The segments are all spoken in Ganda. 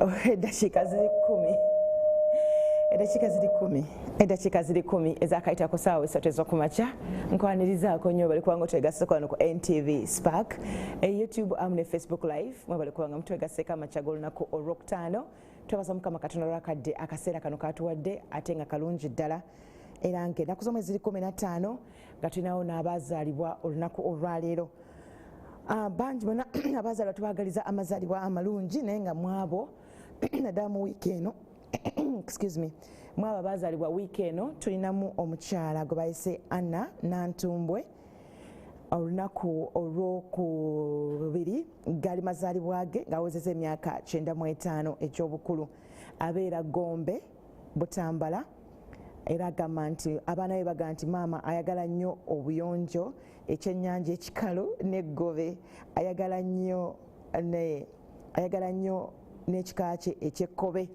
Eddakiika ziri 10. Eddakiika ziri 10 ezakayita ku ssaawa 3 ez'okumakya. Nkwanirizaako nnyo bali kubanga twegasseko wano ku NTV Spark, YouTube amu ne Facebook Live mwe bali kubanga mutwegasseko amakya g'olunaku olwokutaano. Twebaza Mukama Katonda olwakadde akaseera kano katuwadde ate nga kalungi ddala. Era ng'ennaku z'omwezi ziri 15 nga tulinawo n'abaazaalibwa olunaku olwaleero. Bangi bonna abaazaalibwa tubaagaliza amazaalibwa amalungi naye nga mwabo naddala mu wiiki eno excuse me, mwabo abaazaalibwa wiiki eno tulinamu omukyala gwe bayise Anna Nantumbwe. Olunaku olwokubiri gali mazaalibwa ge ng'awezezza emyaka 95 egy'obukulu. Abeera Gombe Butambala. Era agamba nti abaana be bagamba nti maama ayagala nnyo obuyonjo, ekyennyanja ekikalu n'eggobe, ayagala nnyo n'ekika kye ekyekkobe.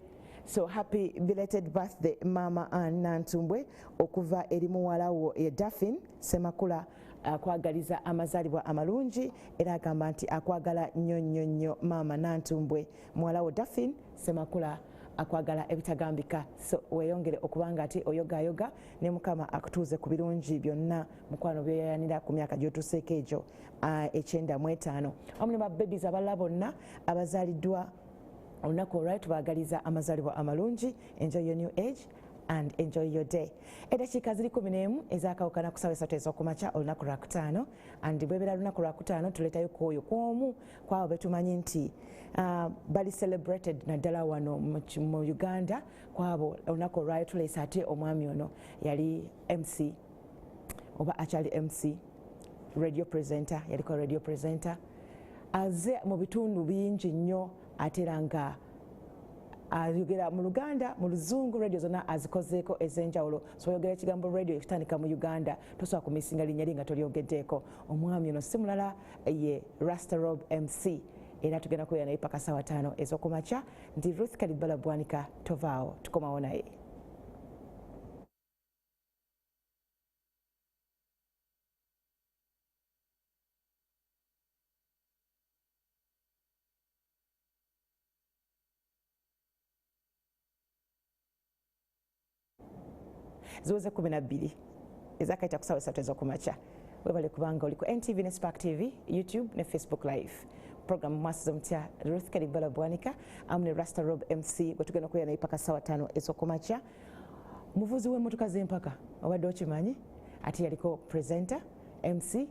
So happy belated birthday Mama Ann Nantumbwe okuva eri muwala wo ye Daphne Semakula. Akwagaliza amazaalibwa amalungi era agamba nti akwagala nnyo Mama Nantumbwe. Muwala wo Daphne Semakula akwagala ebitagambika. So weeyongere okubanga ati oyogayoga ne Mukama akutuuze ku birungi byonna mukwano byeyayanira ku myaka gy'otuuseeko egyo 95. Wamu ne babebies abalala bonna abazaaliddwa olunaku olwali tubaagaliza amazaalibwa amalungi. Enjoy your new age and enjoy your day. Eddakiika ziri 11 ezakawukana ku ssaawa 3 ez'okumakya olunaku lwakutaano. And bwebera lunaku lwakutaano tuleetayo kwoyo kw'omu kwabo betumanyi nti bali celebrated naddala wano mu Uganda. Kwabo olunaku olwali tuleese ate omwami ono yali MC oba akyali MC radio presenter, yaliko radio presenter. Aze mu bitundu bingi nnyo ate era nga ayogera mu Luganda, mu Luzungu, radio zonna azikozeeko ez'enjawulo. So oyogera ekigambo radio ekitandika mu Uganda tosobola kumisinga linnya lye nga tolyogeddeeko. Omwami ono si mulala ye Rasta Rob MC. Era tugenda kubeera naye paka ssaawa 5 ez'okumakya. Ndi Ruth Kalibala Bwanika, tovaawo tukomawo naye. Ziweze 12 ezakayita ku ssaawa 3 ez'okumakya. Webale kubanga oli ku NTV ne Spark TV, YouTube ne Facebook Live. Program Mwasuze Mutya, Ruth Kalibala Bwanika amu ne Rasta Rob MC gwe tugenda kubeera naye paka ssaawa 5 ez'okumakya. Muvuzi w'emmotoka z'empaka obadde okimanyi ate yaliko presenter MC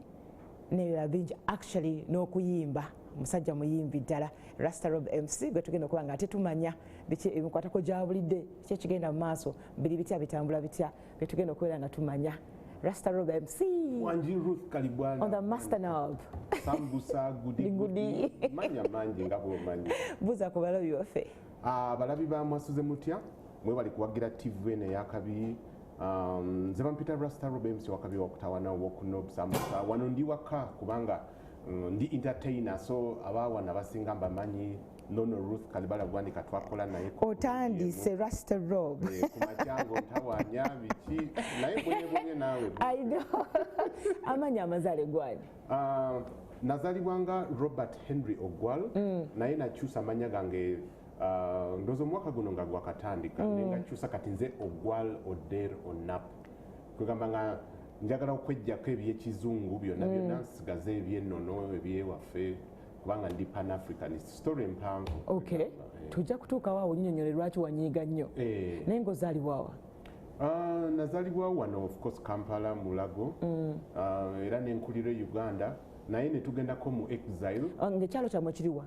n'ebirala bingi, actually n'okuyimba musajja muyimbi ddala. Rasta Rob MC gwe tugenda okuba nga ate tumanya biki ebikwatako gya bulidde, ki ekigenda mu maaso, biri bitya bitambula bitya, bye tugenda okubeera nga tumanya. Rasta Rob MC Wanji Ruth Kalibwana on the master knob. Sambusa gudi manya manji nga bw'omanyi. Buuza ku balabi baffe. Balabi ba Mwasuze Mutya mwe bali kuwagira TV eno ey'akabi. Nze bampita Rasta Rob MC wakabi wakutawana wokunob sambusa wano ndi waka kubanga ndi entertainer, so abawana basinga mbamanyi nono Ruth Kalibala Bwanika twakola naye otandise Rasta Rob kumacyango ntawanya biki naye bwenye nawe. I know. Amanya amazaale gwani? Nazalibwanga Robert Henry Ogwal naye nakyusa amanya gange ndozo mwaka guno nga gwakatandika nenga kyusa kati nze Ogwal Oder Onap kugamba nga njagala okwejjako ebyekizungu byonna byonna nsigaze ebyennono ebyewaffe kubanga ndi Pan Africanist. Story empanvu. Okay. Tujja kutuukawo awo nnyonnyole lwaki wanyiiga nnyo. Naye ng'ozaalibwawa? Nazaalibwawo wano of course Kampala Mulago. Era nenkulira Uganda naye ne tugendako mu exile. Ng'ekyalo kyammwe kiriwa?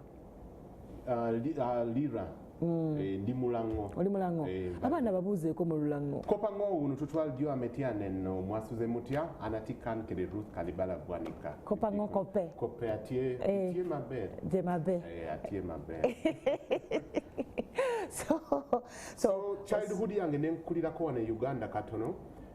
Lira. Ndi Mulango. Oli Mulango. Abaana babuuzeeko mu Lulango. Kopango uno tutwaldio ametyane no Mwasuze Mutya anatikan kele Ruth Kalibala Bwanika. Kopango kope. Kope atie mabe. De mabe. Atie mabe. So childhood yange nenkulirako wana Uganda katono.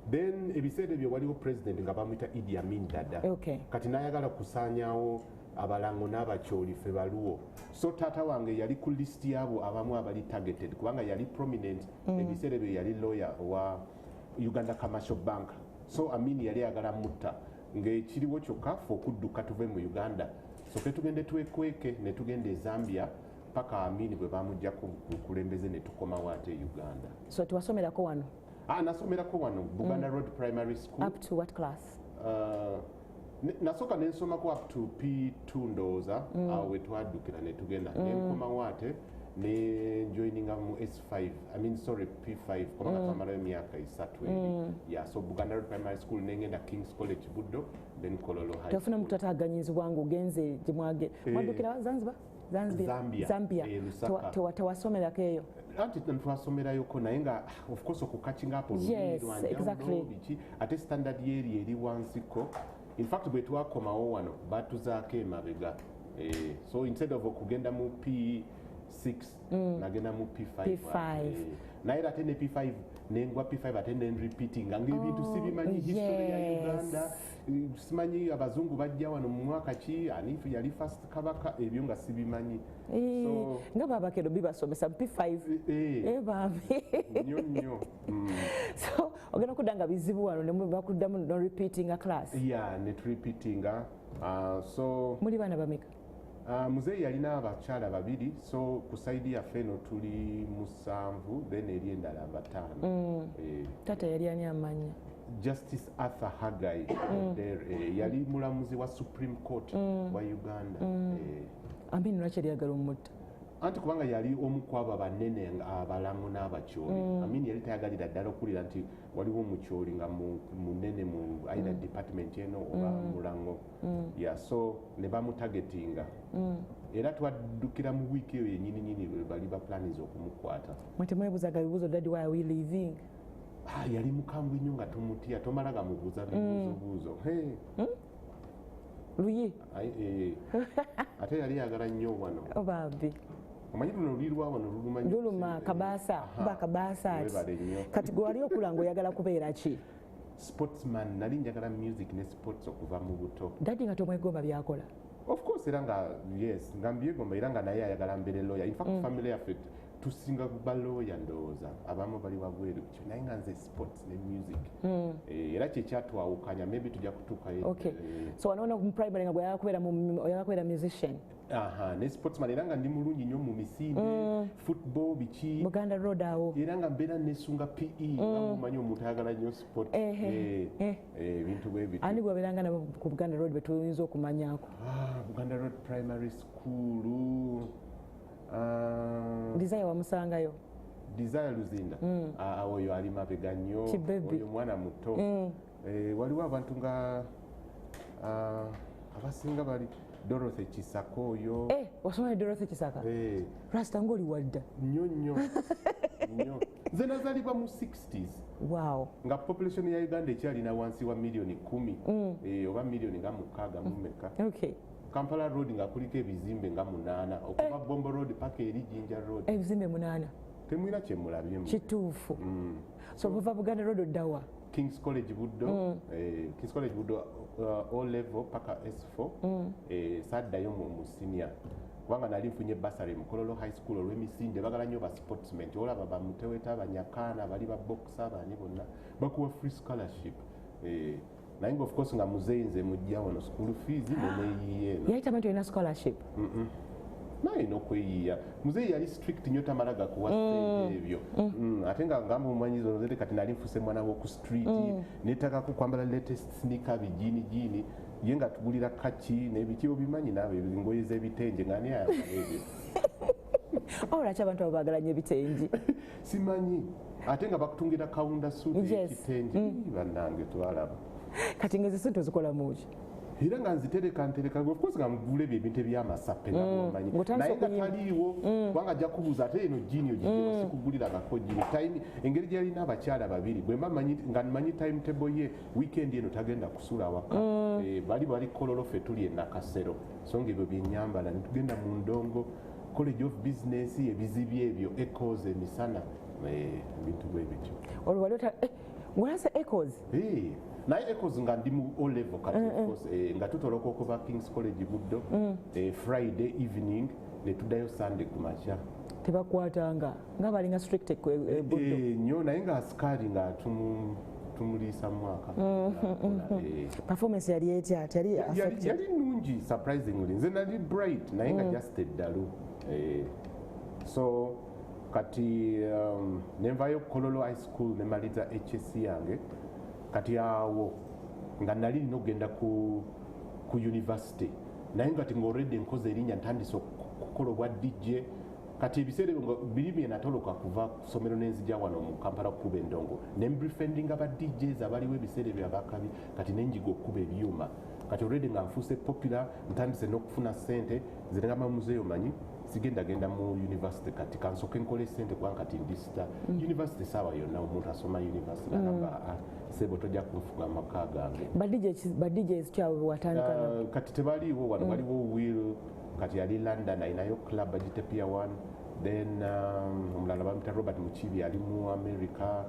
Then ebiseera ebyo waliwo president nga bamuyita Idi Amin Dada. Okay. Kati nayagala kusaanyawo abalango n'abakyoli ffe baluwo. So taata wange yali ku list yabo abamu abali targeted kubanga yali prominent ebiseera ebyo yali lawyer wa Uganda Commercial Bank. So Amin yali agala mutta ng'ekiriwo kyokka ffe okudduka tuve mu Uganda. So ke tugende twekweke ne tugende e Zambia paka Amini bwe bamujja ku kulembeze ne tukomawo ate Uganda. So tuwasomerako wano? Nasomerako wano Buganda Road Primary School. Up to what class? Nasooka nensomako up to P2 ndowooza awo we twaddukira ne tugenda ne nkomawo ate ne joininga mu S5 P5 kubanga twamalayo emyaka 3 yeah, so Buganda Road Primary School nengenda King's College Buddo then Kololo High School. Tofuna mutataaganyizibwa ng'ogenze gye mwaddukira Zanzibar? Zambia. Tewasomerako eyo? Anti twasomerayoko naye nga of course okukachinga apo exactly. Ate standard yeeri eri wansiko. In fact bwe twakomawo wano batuzaako emabega. So instead of okugenda mu P6 nagenda mu P5. Naye ate ne P5 nengwa P5 ate repeating ng'ebintu sibimanyi history ya Uganda. Simanyi abazungu bajja wano mu mwaka ki anifu yali first kabaka ebyo nga sibimanyi. So nga babakedo bibasomesa P5 bambi nnyo. So ogenda kudanga bizibu wano ne bakuddamu no repeating a class? Yeah, net repeating. So muli bana bameka? Muzeeyi yalina abakyala babiri, so ku side yaffe eno tuli 7 then eri endala 5. Tata yali ani amanya? Justice Arthur Hagai yali mulamuzi wa Supreme Court wa Uganda. Amini lwaki yali ayagala omutta? Anti kubanga yali omu ku abo abanene abalamu n'abakyoli. Amini yali tayagalira ddala okuwulira nti waliwo omukyoli nga munene mu either department eno oba mulango. Yeah, so ne bamutagetinga. Era twaddukira mu wiiki eyo yennyini bali baplaniza okumukwata. Mwe temwebuzaga bibuuzo, Daddy, why are we leaving? Yali mukambwe nnyo nga tumutya tomalaga mubuuza bibuuzo. Luyi? Ate yali yagala nnyo wano. Obambi. Omanyi luno lulirwa wano lulumanyi? Luluma kabaasa, kuba kabaasa ati. Kati gwe wali okula ng'oyagala kubeera ki? Sportsman, nali njagala music ne sports okuva mu buto. Daddy nga tomwegomba byakola? Of course era nga yes, nga mbyegomba era nga naye ayagala mbeere lawyer. In fact family yaffe tusinga kuba lawyer ndowooza. Abamu bali wabweru naye nga nze sports ne music. Era kye kyatwawukanya, maybe tujja kutuukayo. Okay. So wanoona mu primary nga oyagala kubeera musician? Ne sportsman era nga ndi mulungi nnyo mu misinde, football biki. Buganda Road awo. Era nga mbeera nesunga PE nga mumanyi omuntu ayagala nnyo sport. Ebintu bwe bityo. Ani gwabeeranga nabo ku Buganda Road betuyinza okumanyaako? Buganda Road Primary School. Desire wamusangayo? Desire Luzinda. Oyo ali mabega nnyo. Oyo mwana muto. Waliwo abantu nga abasinga bali Dorothy Chisako oyo. Wasomanye Dorothy Chisaka? Rasta ngoli wadda? Nnyo. Nze nazaalibwa mu 60s. Wow. Nga population ya Uganda ekyalina wansi wa milioni 10 oba milioni nga 6 mu meka. Okay. Kampala Road nga kuliko ebizimbe nga 8 okuva Bombo Road paka eri Jinja Road. Ebizimbe 8? Temwina kye mulabyemu. Kituufu. So kuva Buganda Road oddawa? King's College Buddo. King's College Buddo O level paka S4. Saddayo mu senior. Kubanga nali nfunye basari mu Kololo High School olw'emisinde bagala nnyo ba sportsmen. Olaba bamuteweta abanyakaana bali ba boxer bani bonna bakuwa free scholarship. Naye of course nga muzeeyi nze mujja wano school fees neneeyiye. Yayita abantu yalina scholarship? Naye n'okweyiiya. Muzeeyi yali strict nnyo tamalaga kuwa sente ebyo. Ate nga ngamba omumanyi zo nze kati nali nfuse mwana w'oku street neetagako kwambala latest sneaker bijiini ye nga tugulira kaki n'ebiki obimanyi naawe engoye z'ebitenje nga ani ayambala ebyo. Lwaki abantu abo baagala nnyo ebitengi? Simanyi. Ate nga bakutungira kawunda suuti ekitenje bannange twalaba. Kati ngeze sente ozikola muki? Era nga nzitereka of course nga mugula ebintu eby'amasape nga mumanyi naye nga taliiwo kubanga ajja kubuuza ate eno jini ogijewa sikuguliragako jini time engeri gye yalina abakyala babiri bwe mba nga mmanyi timetable ye weekend eno tagenda kusula awaka bali Kololo ffe tuli e Nakasero so nga ebyo byenyambala netugenda mu ndongo College of Business ebizibi ebyo Echoes emisana ebintu bwe bityo olwo wali ngolase Echoes? Naye Echoes nga ndi mu O level kati of course nga tutoloka okuva King's College Buddo Friday evening ne tuddayo Sunday ku makya. Tebakwatanga nga balinga strict Buddo? Nnyo naye nga asikaali nga tumuliisa mwaka. Performance yali etya? Yali nnungi surprisingly. Nze nali bright naye nga just eddalu. So kati nenvayo Kololo High School nemaliza HSC yange kati awo nga nali nogenda ku university naye nga already nkoze erinnya ntandise okukola obwa DJ kati ebiseera biri natoloka kuva ku ssomero nenzija wano mu Kampala kuba endongo nembrifendinga aba DJs abaliwo ebiseera byabakabi kati nenjiga okuba ebyuma kati already nga nfuuse popular ntandise n'okufuna ssente zirengama muzeeyo manyi sigendagenda mu university kati kansoke nkole ssente kubanga kati ndisita university saawa yonna omuntu asoma university nagamba sebo tojja kunfuga amaka gange ba DJs kyawe watandika kati tebaliiwo wano waliwo Will kati yali London ayinayo club agite Pier 1 then omulala bamita Robert Muchibi ali mu America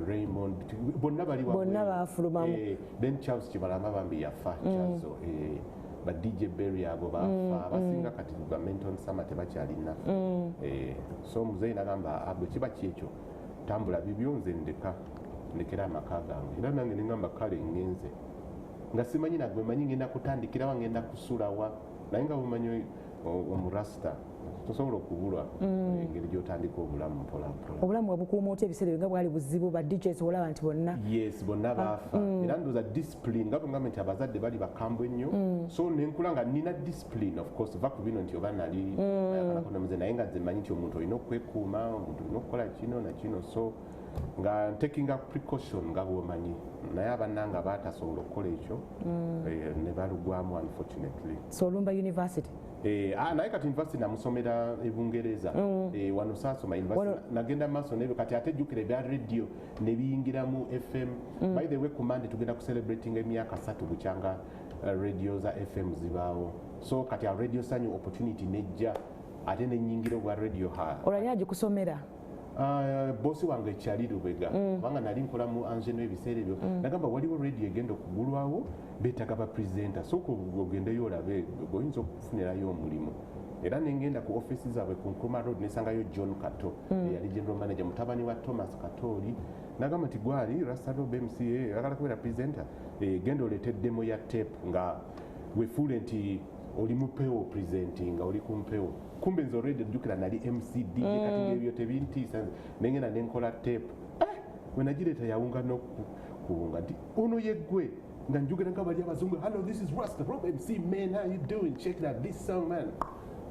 Raymond bonna bafulumamu then Charles Kibalama bambi yafa kyazo ba DJ Berry abo bafa abasinga kati ba Menton Summer tebakyalina so muzeeyi nagamba abo kiba kyekyo tambula bibyo nze ndekera amaka gange era nange nengamba kale ngenze nga simanyi nagwe manyi ngenda kutandikira wa ngenda kusulawa naye nga bumanyi omurasta tosobola okubulwa engeri gyotandika obulamu mpolampola obulamu wabukuuma otya ebiseera nga bwali buzibu ba DJs olaba nti bonna yes bonna baafa era ndooza discipline nga bwegamba nti abazadde bali bakambwe ennyo so nenkula nga nina discipline of course va ku bino nti oba nali ayagalakonamuze naye nga nze manyi nti omuntu olina okwekuuma omuntu olina okukola kino nakino so nga taking a precaution nga bwomanyi naye abannanga baatasobola okukola ekyo ne balugwamu unfortunately so olumba university naye kati university namusomera ebungereza wano saasoma university nagenda maaso nebyo kati ate jjukira ebya radio ne biyingira mu FM by the way kumande tugenda ku celebrating emyaka 3 bukyanga radio za FM zibaawo so kati a radio sanyu opportunity nejja ate nenyingira obwa radio olali agikusomera bosi wange kyali Lubega kubanga nali nkola mu angeno ebiseera ebyo nagamba waliwo radio egenda okugulwawo beetaga ba presenter so ogendeyo olabe oyinza okufunirayo omulimu era nengenda ku office zaabwe ku Nkrumah Road nesangayo John Kato yali general manager mutabani wa Thomas Katori nagamba nti gwali Rasta Rob MCA ayagala kubeera presenter genda oleete demo ya tape nga wefuule nti oli mupewo presenting oli kumpewo kumbe nze already jjukira nali MCD kati ng'ebyo tebintiisa nengenda nenkola tape wenagireeta yawunga n'okuwunga nti ono yeggwe nga njugera nga bali abazungu hello this is Rasta Rob MC man how you doing check that this song man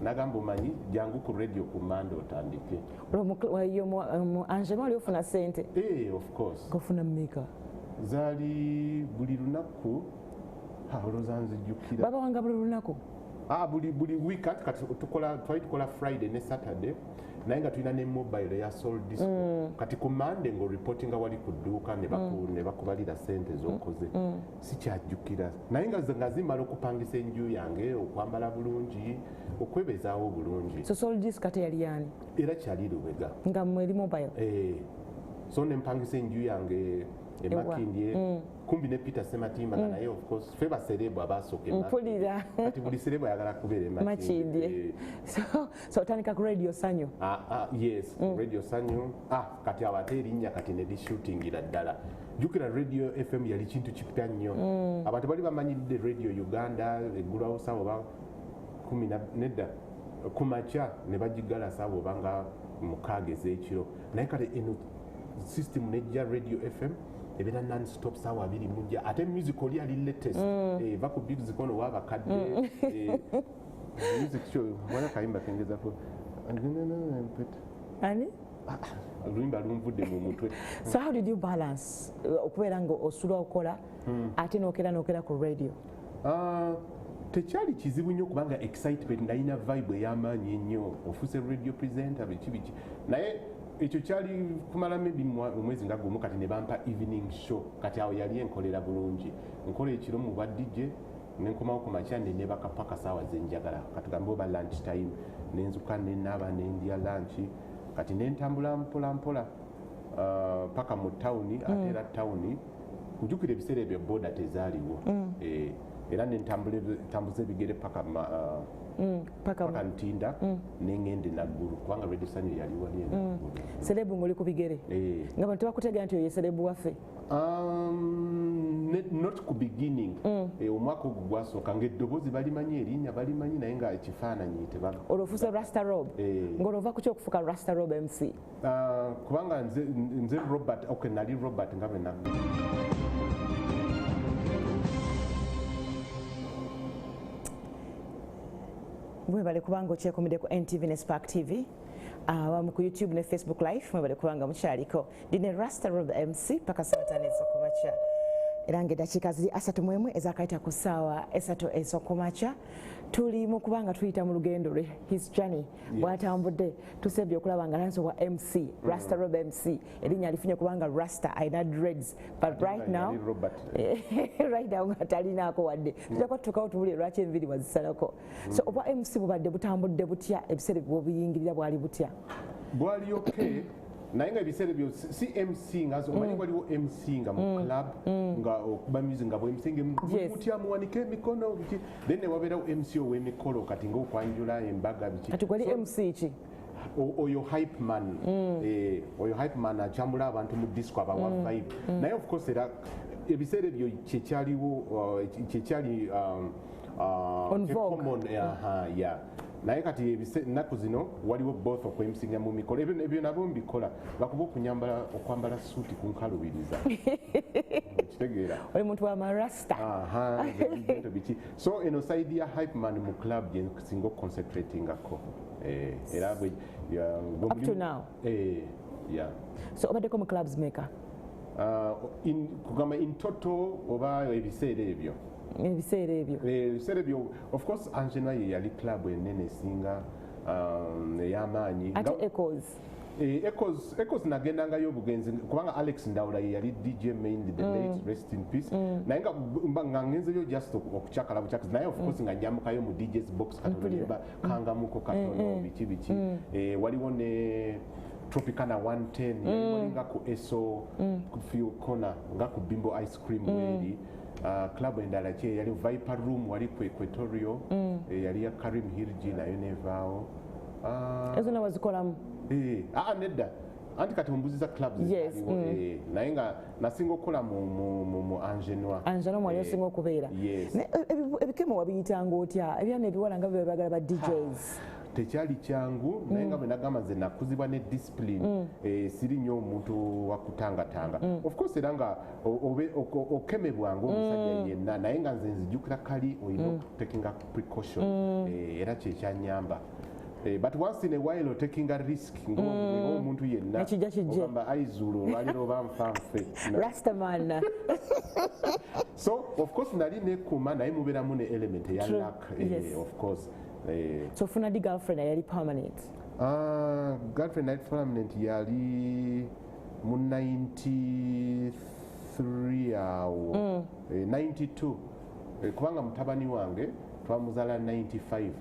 nagamba omanyi jangu ku radio ku mande otandike mu angelo ali ofuna ssente of course ngofuna mmeka zaali buli lunaku olowooza nzijjukira baba wanga buli lunaku buli week kati twali tukola Friday ne Saturday naye nga tulina ne mobile eya soul disco kati ku Monday ng'oreportinga wali ku dduuka ne bakubalira ssente z'okoze sikyajjukira naye nga zimala okupangisa enju yange okwambala bulungi okwebezaawo bulungi so soul disco ate yali yani era kyali Lubega nga mweri mobile so nempangisa enju yange emakindye kumbi ne Peter Sematimba naye of course fe baserebu abasooka mpulira kati buli serebu ayagala kubeera emakindye so otandika ku radio sanyu yes radio sanyu kati awo ate erinnya kati ne lishootingira ddala jjukira radio FM yali kintu kipya nnyo abantu bali bamanyidde radio Uganda eggulawo saawa oba 10 nedda kumakya ne bagigala saawa obanga 6 ez'ekiro naye kale eno system nejja radio FM ebera non-stop saawa 2 mujja ate music oli ali latest va ku big zikono wabakadde music show wana kayimba kengezako ani oluyimba lunvudde mu mutwe so how did you balance okubeera nga osula okola ate nokera ku radio tekyali kizibu nnyo kubanga excitement nalina vibe ey'amaanyi ennyo ofuuse radio presenter biki naye ekyo kyali kumala maybe omwezi nga gumu kati ne bampa evening show kati awo yali enkolera bulungi nkola ekiro mu bwa DJ nenkomawo ku makya nenebaka paka saawa zenjagala katugambe oba lunch time nenzuka nenaaba nendya lunch kati nentambula mpolampola paka mu tawuni ate era tawuni kujjukira ebiseera ebyo boda tezaaliwo era nentambuza ebigere paka Ntinda nengende naggulu kubanga radio sanyu yali wali celeb ng'oli ku bigere nga bantu bakutegera nti oyo celeb waffe not ku beginning omwaka ogwo gwasooka ng'eddoboozi balimanyi erinnya balimanyi naye nga ekifaananyi tebaga olwofuuse Rasta Rob ng'olova ku kyokufuka Rasta Rob MC kubanga nze Robert nali Robert nga bwe nagga mwebale kubanga okyekomedde ku NTV ne Spark TV wamu ku YouTube ne Facebook Live mwebale kubanga mukyaliko ndine Rasta Rob MC paka saa 5 ez'okumakya era ng'eddakiika ziri 31 ezakayita ku ssaawa 3 ez'okumakya tuli mu kubanga tuyita mu lugendo lwe his journey bw'atambudde tusebye okulaba nga lansobwa MC Rasta Rob MC erinnya alifunye kubanga Rasta ayina dreads but right now nga talinaako wadde tujja tutuukawo tubulire lwaki enviri wazisalako so obwa MC bubadde butambudde butya ebiseera bw'obuyingirira bwali butya bwali okay naye nga ebiseera ebyo si MC nga omanyi waliwo MC nga mu club nga okuba music nga bwe MC mutya muwanike emikono biki then ne wabeerawo MC ow'emikolo kati ng'okwanjula embaga biki kati gwali MC ki oyo hype man oyo hype man akyambula abantu mu disco abawa vibe naye of course era ebiseera ebyo kyekyali common naye kati ennaku zino waliwo both okwemusinga mu mikolo ebyo nabo mbikola bakuba okwambala suuti ku nkalubiriza kitegeera oli muntu w'amarasta biki so eno side ya hype man mu club gye singa concentratingako era up to now so obaddeko mu clubs maker kugamba in total oba ebiseera ebyo ebiseera ebyo of course Angela ye yali club enene esinga ey'amaanyi ate Echoes nagendangayo obugenzi kubanga Alex Ndawula ye yali DJ mainly the late rest in peace naye nga ngenzeyo just okukyakala bukyakazi naye of course nga njamukayo mu DJ's box katono kangamuko katono biki waliwo ne Tropicana 110 yali nga ku ESO ku few corner nga ku Bimbo ice cream weri club endala kye yali Viper Room wali ku Equatorio yali ya Karim Hirji nayo nevaawo ezo nawazikolamu nedda anti kati mbuziza clubs naye nga nasinga okukola mu Angenois mwali osinga okubeera ebikemo wabiyitanga otya ebyana ebiwala nga bebagala ba DJs tekyali kyangu naye nga bwe nagamba nze nakuzibwa ne discipline siri nnyo omuntu wakutangatanga of course era nga okemebwanga omusajja yenna naye nga nze nzijukira kali olina okutekinga precaution era kyekyanyamba but once in a while taking a risk ng'omuntu yenna ogamba aizulu olwaliro oba nfanfe Rastaman so of course nali nekuma naye mubeeramu ne element eya luck of course so ofuna di girlfriend yali permanent girlfriend yali permanent yali mu 93 awo 92 kubanga mutabani wange twamuzaala 95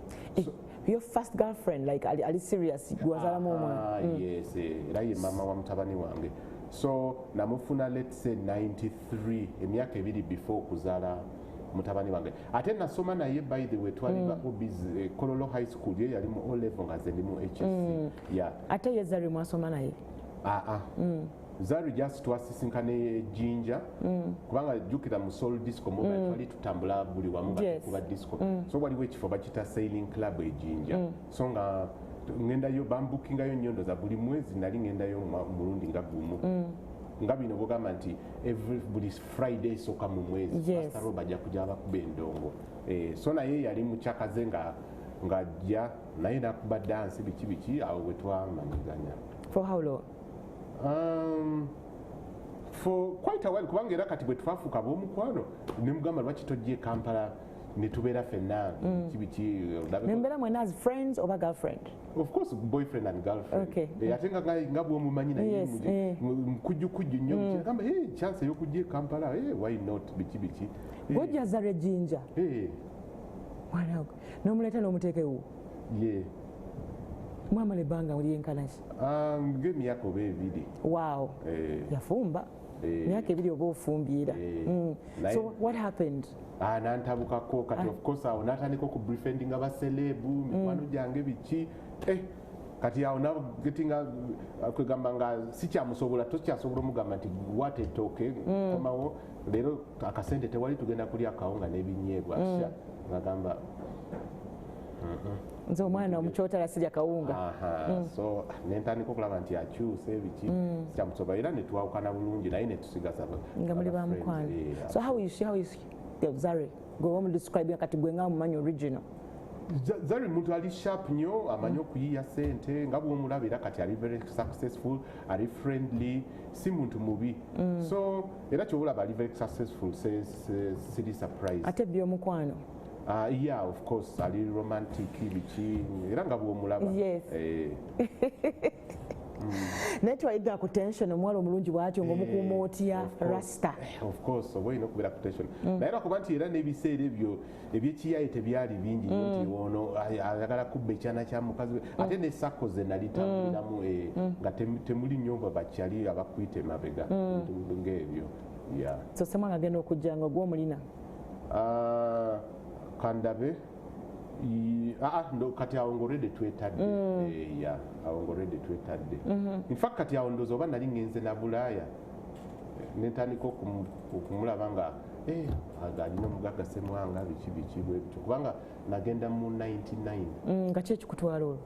your first girlfriend like ali serious gwazalamu omwana yes era ye mama wa mutabani wange so namufuna let's say 93 emyaka ebiri before okuzaala mutabani wange ate nasoma naye by the way twali ba hobbies Kololo high school ye yali mu O level nga ze ndi mu HSC ate ye Zari mwasoma naye Zari just twasisinkane Jinja kubanga jukira mu soul disco mobile twali tutambula buli wamu kuba disco so waliwo ekifo bakita sailing club e Jinja so nga ngendayo bambukingayo nyondo za buli mwezi nali ngendayo mulundi nga gumu nga bino bogamba nti buli Friday soka mu mwezi Rasta Rob ajja kujja abakuba endongo so naye yali mukyakaze nga ajja naye nakuba dansi biki awo we twamanyiganya for how long for quite a while kubanga era kati bwe twafuuka b'omukwano ne mugamba lwaki tojja Kampala ne tubeera ffenna biki nembeera mwena as friends oba girlfriend of course boyfriend and girlfriend ate nga bw'omumanyi naye mukujjukujju nnyo gamba chance ey'okujja Kampala why not biki bw'ojja Zari Jinja n'omuleeta n'omuteekewo mwamala ebbanga lyenkanaki ng'emyaka oba ebiri wow yafumba myaka ebiri oba ofumbiira so what happened nantabukako kati of course awo natandika okubefriendinga ba celeb mikwano gyange biki kati awo nabo getinga kwegamba nga sikyamusobola tokyasobola omugamba nti wate ettooke komawo leero akasente tewali tugenda kulya akawunga n'ebinyeebwa kya ngagamba nze omwana omukyotala sirya kawunga so nentandika okulaba nti akyuse ebiki sikyamusobola era netwawukana bulungi naye netusigaza nga muli bamukwano. So how is Zari gwe omudescribe kati gwe nga mumanyi original? Zari muntu ali sharp nnyo amanyi okuyiya sente nga bwomulaba era kati ali very successful ali friendly si muntu mubi so era kyobulaba ali very successful siri surprise ate byomukwano yeah of course ali romantic biki era nga bwomulaba naye twalidde ku tension omuwala omulungi bwatyo ng'omukuuma otya Rasta of course oba olina okubeera ku tension naye lwakuba nti era n'ebiseera ebyo ebyekiyaye tebyali bingi nyo nti ono ayagala kubba ekyana kya mukazi we ate ne sako ze nali tambuliramu nga temuli nnyo bakyali abakwita emabega ng'ebyo so semwanga agenda okujja nga gw'omulina kandabe kati awo ng'olwedde twetadde awo ng'olwedde twetadde infact kati awo ndowooza oba nali ngenze na Bulaaya nentandika okumulaba nga alina omugaga semwanga biki bwe bityo kubanga nagenda mu 99 nga kyekikutwala olwo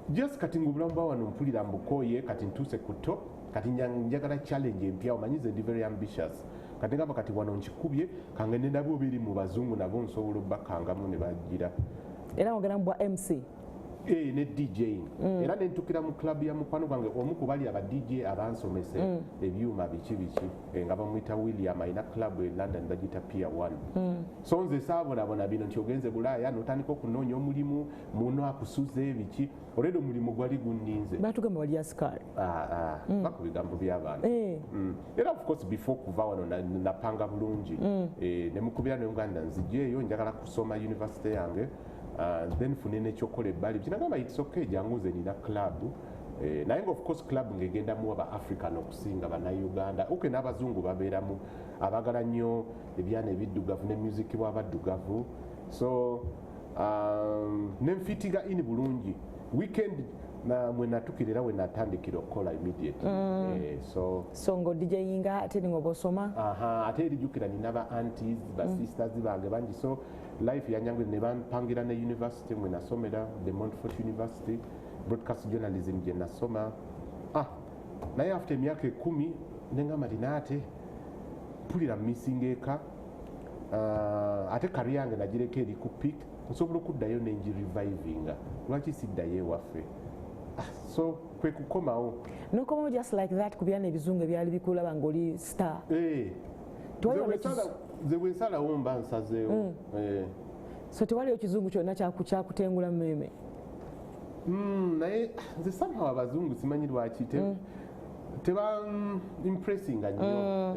just kati ng'obulamu bwa wano mpulira mbukooye kati ntuuse ku top kati njagala challenge empya omanyize ndi very ambitious kati ngamba kati wano nkikubye kangende nabwo biri mu bazungu nabo nsobola obbakangamu ne bagira era ngogera mbwa MC ne DJing era nentukira mu club ya mukwano gwange omu ku bali aba DJ abansomese ebyuma biki nga bamwita William ayina club e London bagita Pier 1 so nze saabonabona bino nti ogenze Bulaaya notandika okunoonya omulimu muno akusuze biki olwedde omulimu gwali gunninze batugamba wali asikari baku bigambo by'abantu era of course before kuva wano napanga bulungi ne mukubira ne Uganda nzijeeyo njagala kusoma university yange then funene ekyokola ebbali kinagamba it's okay janguze nina club naye nga of course club ngegendamu aba African okusinga bannayuganda oke n'abazungu babeeramu abagala nnyo ebyana ebiddugavu ne music bw'abaddugavu so nenfitiga ini bulungi weekend mwe natukira era we natandikira okukola immediately so ngo DJinga ate ngoba osoma ate erijjukira nina ba aunties ba sisters bange bangi so life yanyangu ne bampangira ne university mwe nasomera the Montfort University broadcast journalism gye nasoma naye after emyaka 10 nengamba tinate pulira missing eka ate career yange nagireka eri ku peak nsobola okuddayo nengi revivinga lwaki siddayo ewaffe so kwe kukomawo nokomawo just like that kubyana ebizungu ebyali bikulaba ng'oli star ze bwensalawo mba nsazeewo so tewaliyo kizungu kyonna kyakutengula mmeme naye nze somehow abazungu simanyi lwaki teba impressinga nnyo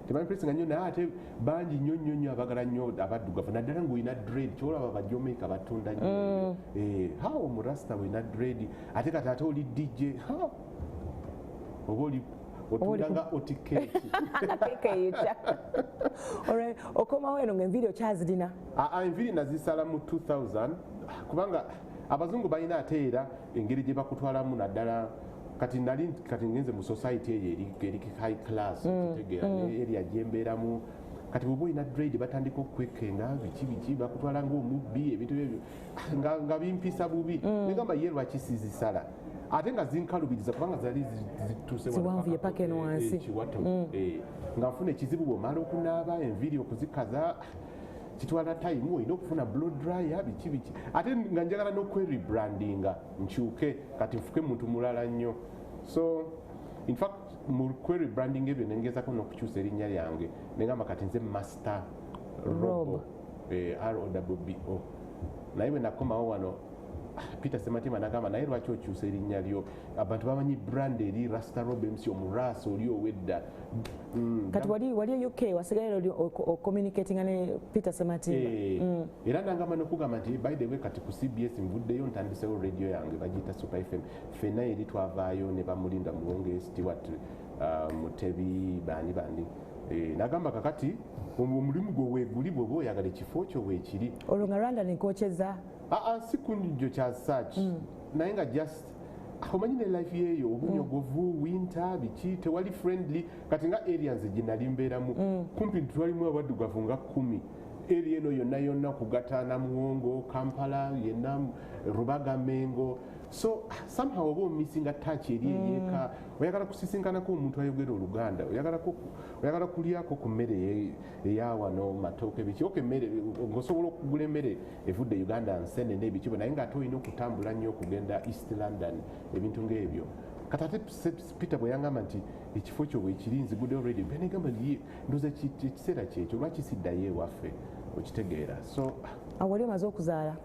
tebaimpressinga nnyo naye ate bangi nnyo abagala nnyo abaddugavu naddala ng'olina dread kyolaba bajomaica batunda nnyo hawo omurasta wena dread ate kati ate oli DJ oba oli otulanga otiketi okomawo eno ng'enviiri okyazirina enviiri nazisala mu 2000 kubanga abazungu balina ate era engeri gye bakutwalamu naddala kati ngenze mu society eyo eri high class kitegeera area gyembeeramu kati bw'oba olina dread batandika okwekenga biki bakutwala ng'omubbi ebintu ebyo nga bimpisa bubi negamba ye lwaki sizisala ate nga zinkalubiriza kubanga zali zituuse kiwato nga nfuna ekizibu bw'omala okunaaba enviiri okuzikaza kitwala time olina okufuna blow dryer biki ate nga njagala n'okwerebrandinga nkyuke kati nfuke muntu mulala nnyo so in fact mu kwerebranding ebyo nengezako n'okukyusa erinnya lyange nengamba kati nze Master Rob ROBO naye bwe nakomawo wano Peter Sematima nagamba naye lwaki okyusa erinnya lyo abantu bamanyi brand eri Rasta Rob MC omuraasa oli owedda kati wali UK wasigayo oli communicating ne Peter Sematima era nangamba n'okugamba nti by the way kati ku CBS nvuddeyo ntandisewo radio yange bagiyita Super FM fena eri twavaayo ne bamulinda Muwonge Stewart Mutebi bani nagamba kakati omulimu gwe weeguli bw'oba oyagala ekifo kyo weekiri olwo nga Rwanda nenkokyeza si kunjo kya search naye nga just omanyi ne life yeeyo obunyogovu winter biki tewali friendly kati nga aliens gye nali mbeeramu kumpi twalimu abaddugavu nga 10 eri eno yonna kugataana muwongo Kampala yenna Rubaga Mengo so somehow oba omisinga touch eri eyeeka oyagala kusisinkanako omuntu ayogera Oluganda oyagala kulyako ku mmere eyawano matooke biki oke emmere ng'osobola okugula emmere evudde Uganda nsene n'ebiki naye ng'ate olina okutambula nnyo okugenda East London ebintu ng'ebyo kati ate Peter bwe yangamba nti ekifo kyo bwekiri nzigudde already mbe negamba ndoza ekiseera kyekyo lwaki siddayo ewaffe okitegeera so awali omaze okuzaala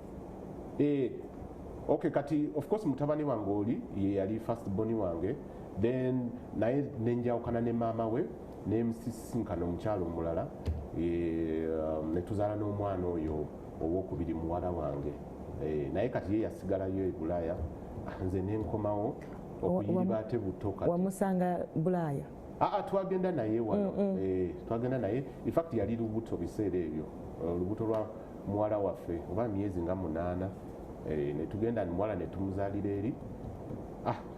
okay kati of course mutabani wange oli ye yali first born wange then naye nenjawukana ne maama we nemusisinkana omukyalo omulala netuzaala n'omwana oyo owokubiri muwala wange naye kati ye yasigalayo e Bulaaya nze nenkomawo okuyiriba ate buto kati wamusanga Bulaaya twagenda naye wano twagenda naye in fact yali lubuto biseera ebyo olubuto lwa muwala waffe oba myezi nga 8 netugenda muwala netumuzaalira eri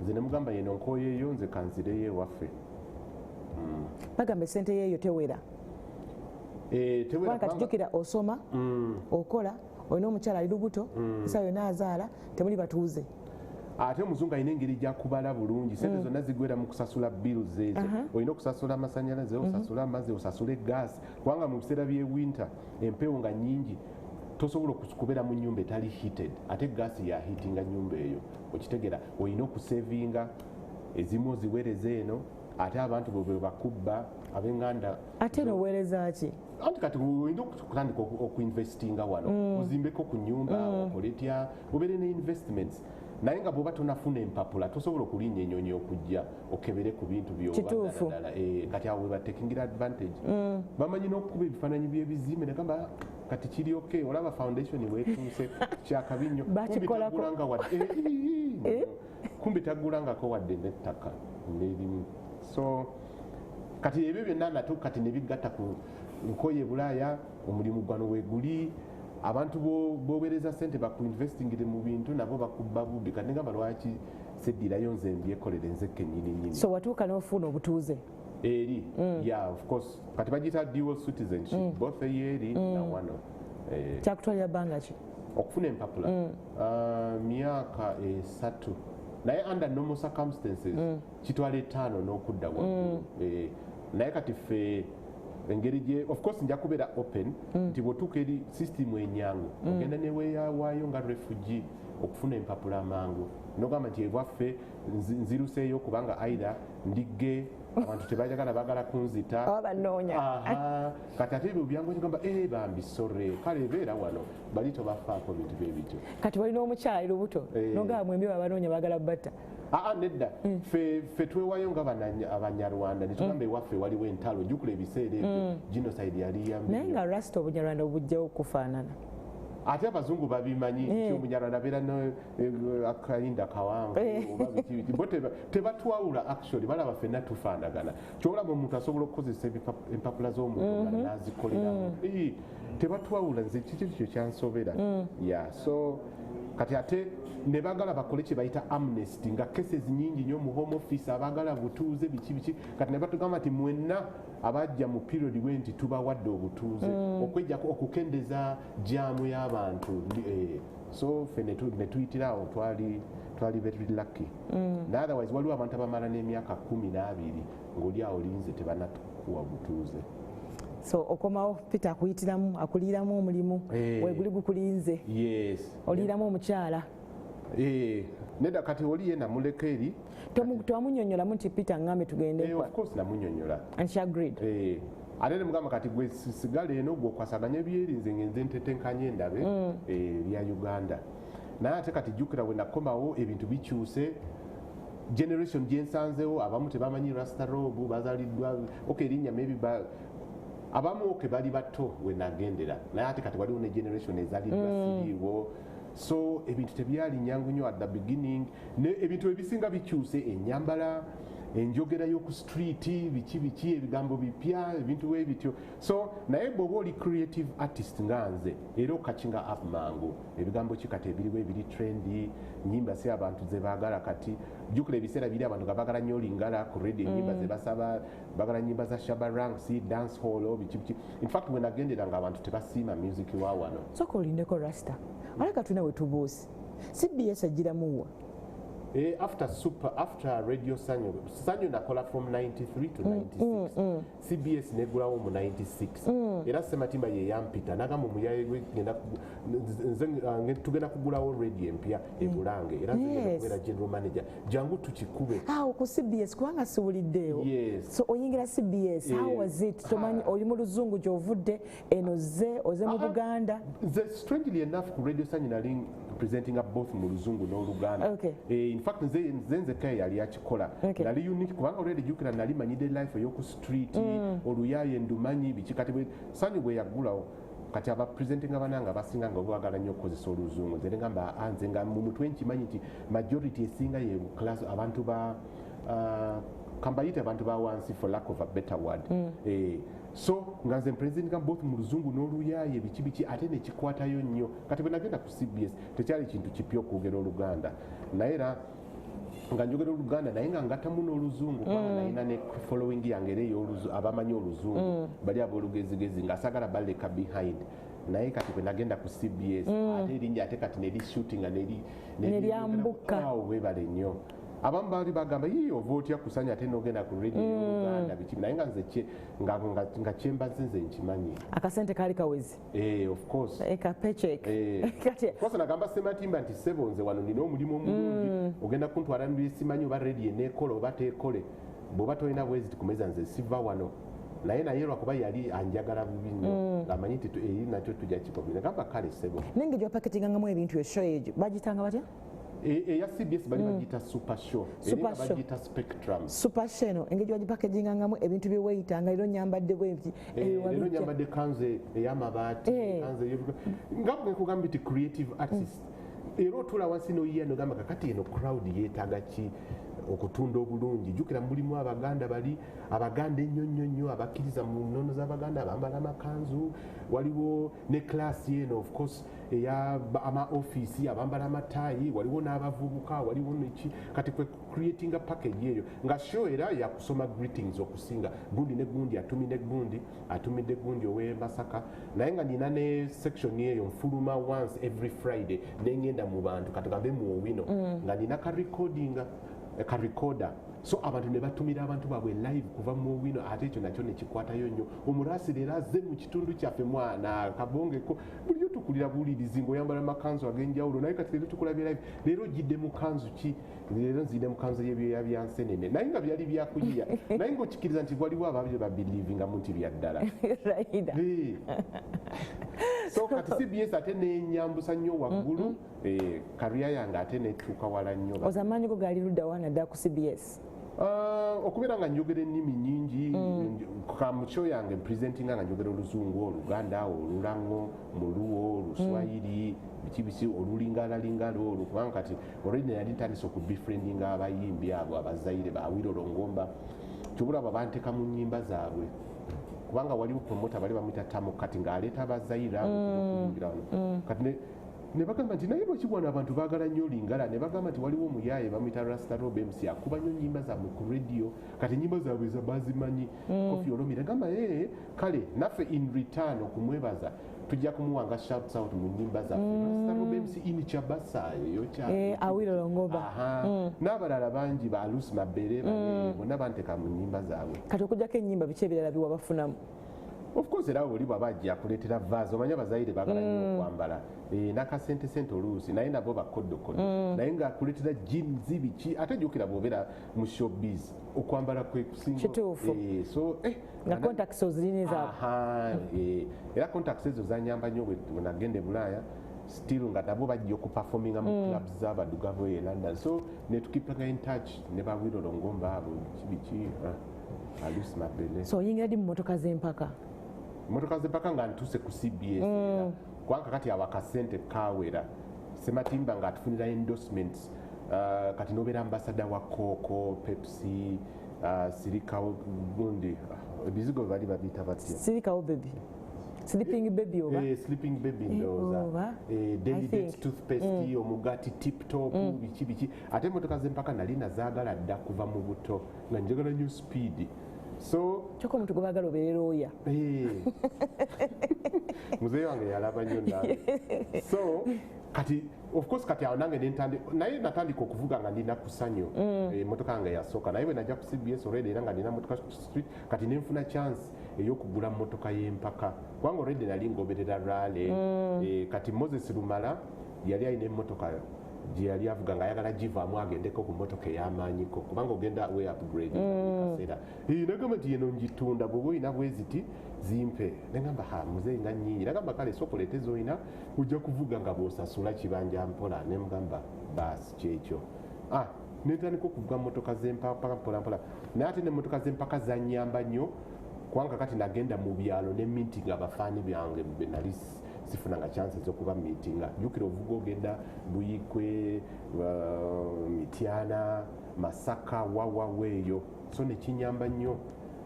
nze nemugamba yeno nkoyeeyo nze kanzireyo ewaffe bagamba esente yeeyo tewera kati jjukira osoma okola olina omukyala ali lubuto esa yonna azaala temuli batuuze ate omuzungu alina engeri gyakubala bulungi sente zonna zigwera mu kusasula bills ezo olina okusasula amasanyalaze osasula amazzi osasula egaasi kubanga mu biseera byewinter empewo nga nnyingi tosobola okubeera mu nnyumba etali heated ate gaasi ya hiitinga nnyumba eyo okitegeera olina okusevinga ezimu oziweereza eno ate abantu bwe bakubba ab'enganda ate noweereza ki anti kati olina okutandika okuinvestinga wano ozimbeko ku nyumba okole tya obeere ne investments naye nga bw'oba tonafuna empapula tosobola okulinnya ennyonyi okujja okebere ku bintu byobaddaladala kati awo webatekingira advantage bamanyi n'okukuba ebifaananyi by'ebizimbe negamba kati kiri oke olaba foundation weetuuse kyakabi nnyo kumbi tagulangako wadde n'ettaka n'erimu so kati ebyo byonna natu kati ne bigatta ku nkoye Bulaaya omulimu gwano weeguli abantu boweereza sente bakuinvestingire mu bintu nabo bakubba bubbi kati negamba lwaki seddirayo nze mbyekolere nze kennyini so watuuka n'ofuna obutuuze eri yeah of course kati bagiyita dual citizenship both eyeri na wano kyakutwalira bbanga ki okufuna empapula myaka 3 naye under normal circumstances kitwala 5 n'okudda waggulu naye kati ffe engeri gye of course nja kubeera open nti bw'otuuka eri system enyangu ogenda neweeyawaayo nga refugee okufuna empapula amangu nogamba nti ewaffe nziruseeyo kubanga aida ndigge abantu tebajagala bagala kunzita kati ate ebyo byangu ngamba bambisore kale beera wano bali tobafaako bintu byebityo kati walina omukyala ali lubuto nogamba mwembi abanoonya bagala batta nedda ffe twewayo nga abanyarwanda netugamba ewaffe waliwo entalo jjukula ebiseera ebyo genocide yali naye nga Rasta obunyarwanda obujjawo kufaanana ate abazungu babimanyi nti omunyarwanda abeera akayinda kawanvu bo tebatwawula actually balaba ffenna tufaanagana kyolaba omuntu asobola okukozesa empapula z'omuntu nazikoleramu tebatwawula nze kikyo kyansobera so kati ate ne bagala bakole kye bayita amnesty nga cases nyingi nnyo mu home office abagala butuuze biki kati ne batugamba nti mwenna abajja mu period wenti tubawadde obutuuze okwejjako okukendeza jaamu y'abantu so ffe ne tuyitirawo twali very lucky otherwise waliwo abantu abamala n'emyaka 12 ng'oli awo linze tebanatukuwa butuuze so okomawo Peter akuyitiramu akuliramu omulimu weguli gukulinze oliramu omukyala nedda kati oli ye namuleka eri tewamunyonyolamu nti Peter ngambe tugende of course namunyonyola and she agreed ate nemugamba kati gwe sigala eno gwe okwasaganya byerinze ngenze ntetenkanye endabe lya Uganda naye ate kati jjukira we nakomawo ebintu bikyuse generation gyensanzewo abamu tebamanyi Rasta Rob bazaliddwa erinnya maybe abamu bali bato we nagendera naye ate kati waliwo ne generation ezaliddwa siriiwo so ebintu tebyali nyangu nnyo at the beginning ebintu ebisinga bikyuse ennyambala enjogera y'oku street biki ebigambo bipya ebintu bwe bityo so naye bw'oba oli creative artist nga nze era okakinga up mangu ebigambo ki kati ebiriwo ebiri trendy nyimba si abantu ze baagala kati jjukira ebiseera biri abantu nga baagala nnyo olingala ku radio enyimba ze basaba baagala nyimba za shabaranks dance hall biki in fact bwe nagenderanga abantu tebasiima music wa wano soka olindeko rasta aleka tulina we tubuusi CBS agiramuwa after radio sanyo nakola from 93 to 96 CBS negulawo mu 96 era Sematimba ye yampita nagamba muyaye tugenda kugulawo radio empya e Bulange era nzegenda general manager jangu tukikube ku CBS kubanga siwuliddeewo so oyingira CBS how was it tomanyi oli mu luzungu gy'ovudde eno oze mu Buganda strangely enough ku radio sanyo nali presenting up both mu luzungu n'oluganda in fact nze kaya yali akikola nali unique kubanga already jukira nali manyide life y'oku street oluyaye ndumanyi biki kati sanyu bwe yagulawo kati aba presenting abananga basinga nga obwagala nnyo okukozesa oluzungu nze ngamba anze nga mu mutwe nkimanyi nti majority esinga ye class abantu ba kambayite abantu ba wansi for lack of a better word so nga nze presenting both mu luzungu n'oluyaye biki ate ne kikwatayo nnyo kati bwe nagenda ku CBS tekyali kintu kipya okwogera oluganda naye era nga njogera oluganda naye nga ngatamu n'oluzungu kubanga nalina ne following yange era abamanyi oluzungu bali ab'olugezigezi ng'asagala baleka behind naye kati bwe nagenda ku CBS ate erinnya ate kati neri shooting nga neryambuka webale nnyo abamu baali bagamba yiye ova otya kusanya ate n'ogenda ku radio y'oluganda biki naye nga nze nga kyembaze nze nkimanyi akasente kaali kawezi of course kati nagamba Sematimba nti ssebo nze wano nina omulimu omulungi ogenda kuntwala mu simanyi oba radio neekola oba teekole bw'oba tolina bwezi tikumeza nze siva wano naye lwakuba yali anjagala bubi nnyo ng'amanyi nti eri nakyo tujja kikomi nagamba kale ssebo nenge gyopaketingangamu ebintu eshow egyo bagitanga batya eya CBS bali bagiyita super show era bagiyita spectrum super show eno engeri bagipakagingangamu ebintu byeweyitanga era nyambadde bwebiti era nyambadde kanze ey'amabaati kanze nga bwe nkugamba nti creative artist era otula wansi n'oyiya nogamba kakati eno crowd yeetaaga ki okutunda obulungi jjukira mulimu abaganda bali abaganda ennyo abakkiriza mu nnono z'abaganda abambala amakanzu waliwo ne class eno of course ama office abambala amataayi waliwo n'abavubuka waliwo neki kati kwe creating a package eyo nga show era yakusoma greetings okusinga gundi ne gundi atumidde gundi ow'e Masaka naye nga nina ne section eyo nfuluma once every Friday nengenda mu bantu katugambe mu Owino nga nina ka recorder so abantu ne batumira abantu baabwe live kuva mu Owino ate ekyo nakyo nekikwatayo nnyo omulasi leero azze mu kitundu kyaffe mwana kabongeko buliyo tukulira buwulirizi ng'oyambala amakanzu ag'enjawulo naye kati leero tukulabye live leero ogidde mu kanzu ki leero nzidde mu kanzu y'ebyoya bya nsenene naye nga byali byakuyiya naye ng'okikkiriza nti waliwo abaabyo babelivingamu nti bya ddala so kati CBS ate nenyambusa nnyo waggulu kariya yange ate netuuka wala nnyo ozamaanyi go gaali ludda wana dda ku CBS okubeera nga njogera ennimi nnyingi kamukyo yange presentinga nga njogera oluzungu oluganda olulango muluwo oluswayiri biki olulingalalingala olwo kubanga kati olwedi nayali ntandisa okubefriendinga abayimbi abo abazaire bawiro longomba kyobula abo banteeka mu nnyimba zaabwe kubanga waliwo promota bali bamwita Tamu kati ng'aleeta abazaire abo okuyimbira wano kati ne bagamba nti naye lwaki bwana abantu baagala nnyo olingala ne bagamba nti waliwo omuyaaye bamwita Rasta Rob MC akuba nnyo nnyimba zaabwe ku radio kati ennyimba zaabwe bazimanyi Kofi Olomide agamba kale naffe in return okumwebaza tujja kumuwanga shouts out mu nnyimba zaffe Rasta Rob MC ini Chabasa Awilo Longoba n'abalala bangi ba Lucy Mabere bonna banteeka mu nnyimba zaabwe kati okugjako ennyimba biki ebirala biwabafunamu of course era oli bwaba ajja kuleetera vaazi omanya abazaire baagala nnyo okwambala n'akasente oluusi naye nabo bakoddokoddo naye ng'akuleetera jeans biki ate jjukira bw'obeera mu showbiz okwambala kwe kusinga kituufu so nga contacts ozirina era contacts ezo zanyamba nnyo bwe nagenda e Bulaaya still nga nabo bajja okuperforminga mu clubs z'abadugavu e London so netukipanga in touch ne bawiro longomba abo biki Alusi Mabele so oyingira ddi mu motoka z'empaka motoka z'empaka nga ntuuse ku CBS kubanga kati awakasente kawera Sematimba nga atufunira endorsements kati nobeera ambassador wa Coco, Pepsi sirikawo gundi ebizigo bali babiyita batya sirikawo baby sleeping baby oba sleeping baby ndowooza daily dates toothpaste omugati tip top biki ate emmotoka z'empaka nali nazaagala dda kuva mu buto nga njagala nnyo speed so kyokka omuntu gwe baagala obeerera oya muzeeyi wange yalaba nnyo nange so kati of course kati awo nange naye natandika okuvuga nga ndina kusanyo emmotoka yange yasooka naye bwe najja ku CBS already era nga ndina motoka street kati nenfuna chance ey'okugula mmotoka y'empaka kubanga already nali ngoberera rale kati Moses Lumala yali alina emmotoka gye yali avuga nga ayagala givaamu agendeko ku mmotoka ey'amaanyiko kubanga ogenda we upgrade kaseera nagamba nti yeno ngitunda bw'oba olina bweziti zimpe negamba muzeeyi nga nnyingi nagamba kale sokoleete z'olina ojja kuvuga nga bw'osasula kibanja mpola nemugamba baasi kyekyo netandika okuvuga mmotoka z'empaka mpolampola naye ate n'emmotoka z'empaka zannyamba nnyo kubanga kati nagenda mu byalo ne meeting abafaani byange nali sifunanga chance zokuba meetinga jukira ovuga ogenda Buyikwe Mityana Masaka wawaweeyo so nekinyamba nnyo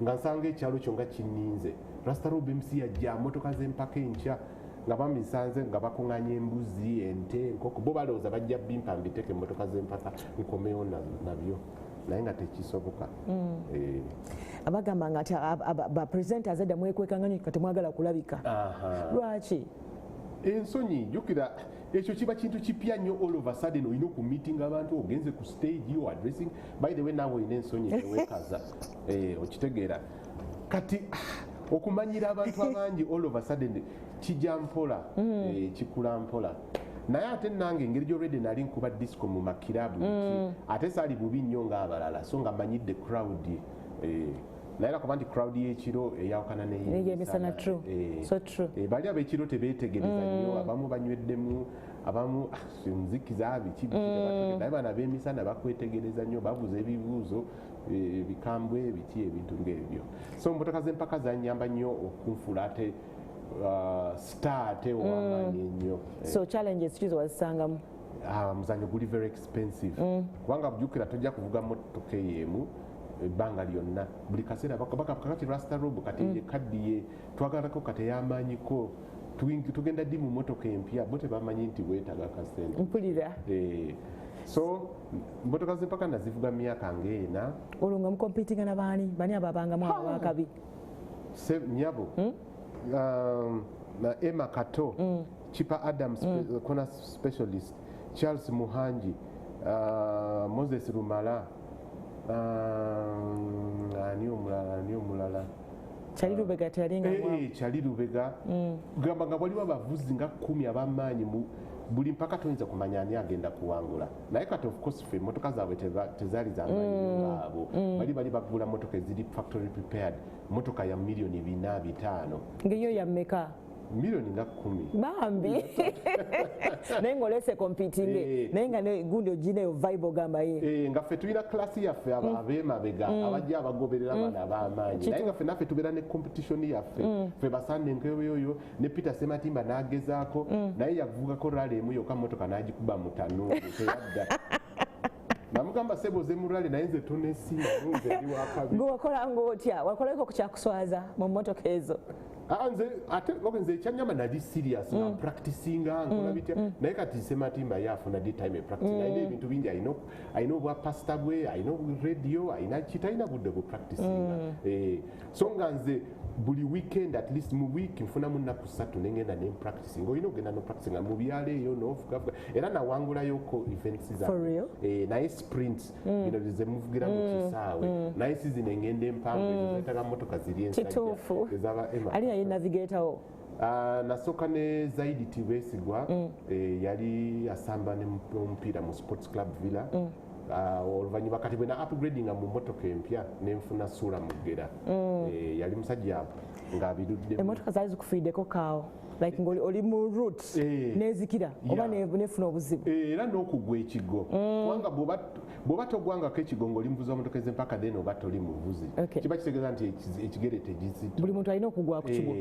nga nsanga ekyalo kyo nga kinninze Rasta Rob MC yajja mmotoka z'empaka enkya nga bamisanze nga bakuŋŋanya embuzi ente enkoko bo balowooza bajja bimpa mbiteeke emmotoka z'empaka nkomeyo nabyo naye nga tekisoboka abagamba nga bapresenters edda mwekwekanganya kati mwagala kulabika lwaki ensonyi jukira ekyo kiba kintu kipya nnyo all of a sudden olina okumeetinga abantu ogenze ku stage o addressing by the way naawe olina ensonyi tewekaza okitegeera kati okumanyira abantu abangi all of a sudden kijja mpola kikula mpola naye ate nange engeri gy'olwedde nali nkuba disco mu makirabu ate saali bubi nnyo ng'abalala so nga manyidde crowd naye nakuba nti crowd y'ekiro eyawukana neyemisana bali ab'ekiro tebeetegereza nnyo abamu banyweddemu abamu nzikiza biki naye bana b'emisana bakwetegereza nnyo babuza ebibuuzo bikambwe biki ebintu ng'ebyo so mmotoka z'empaka zannyamba nnyo okunfula ate star ate owamaanyi ennyo so challenges kizo wazisangamu muzanyo guli very expensive kubanga bujukira tojja kuvuga mmotoka ey'emu ebbanga lyonna buli kaseera kakati Rasta Rob kati ekaddiye twagalako kati ey'amaanyiko tugenda ddi mu mmotoka empya bo tebamanyi nti weetaaga kasente mpulira so mmotoka z'empaka nazivuga myaka ng'ena olwo nga mukompitinga na bani ababangamu abakabi nyabo Emma Kato Chipa Adams corner specialist Charles Muhanji Moses Lumala ani omulala Chali Lubega Chali Lubega gamba nga waliwo abavuzi nga 10 ab'amaanyi buli mpaka toyinza kumanya ani agenda kuwangula naye kati of course ffe emmotoka zaabwe tezaali z'amaanyi ngaabo bali bagula mmotoka eziri factory prepared mmotoka ya milioni 4-5 ngeyo ya mmeka milioni nga 10 bambi naye ng'olese competing naye nga gundi ogineyo vibe ogamba ye nga ffe tulina klasi yaffe ab'emabega abajja abagoberera abaana ab'amaanyi naye nga ffe naffe tubeera ne competition yaffe ffe basande nkeyoyo ne Peter Sematimba n'agezaako naye yavugako rali emu yokka mmotoka n'agikuba mu tanuulu teyadda namugamba seboze murali naye nze tonesinga nze ndi wakabi gwe wakolanga otya wakoleko ku kyakuswaza mu mmotoka ezo nze ekyanyama nali serious nga practicinga nkola bitya naye kati Sematimba yafuna di time practicing alina ebintu bingi alina obwa pasta bwe alina radio alina kitalina budde bwe practicinga so nga nze buli weekend at least mu week nfunamu nnaku 3 nengenda ne practicing olina ogenda no practicing mu byalo eyo novuga era nawangulayooko events zange naye sprint bino ze muvugira mu kisaawe naye season engenda empanvu ezetaga mmotoka ziri ensajja ezaba ali navigator wo nasooka ne Zaidi Tibesigwa yali asamba n'omupiira mu sports club Villa oluvannyuma kati bwe na upgradinga mu mmotoka empya nenfuna Suula Mugera yali musajja ng'abiruddemu emmotoka zaali zikufiiddeko kaawo like ng'oli mu route n'ezikira oba nefuna obuzibu era n'okugwa ekigo kubanga bw'oba togwangako ekigo ng'oli muvuzi w'emmotoka ez'empaka then oba toli muvuzi kiba kitegeeza nti ekigere tegizito buli muntu alina okugwa ku kigo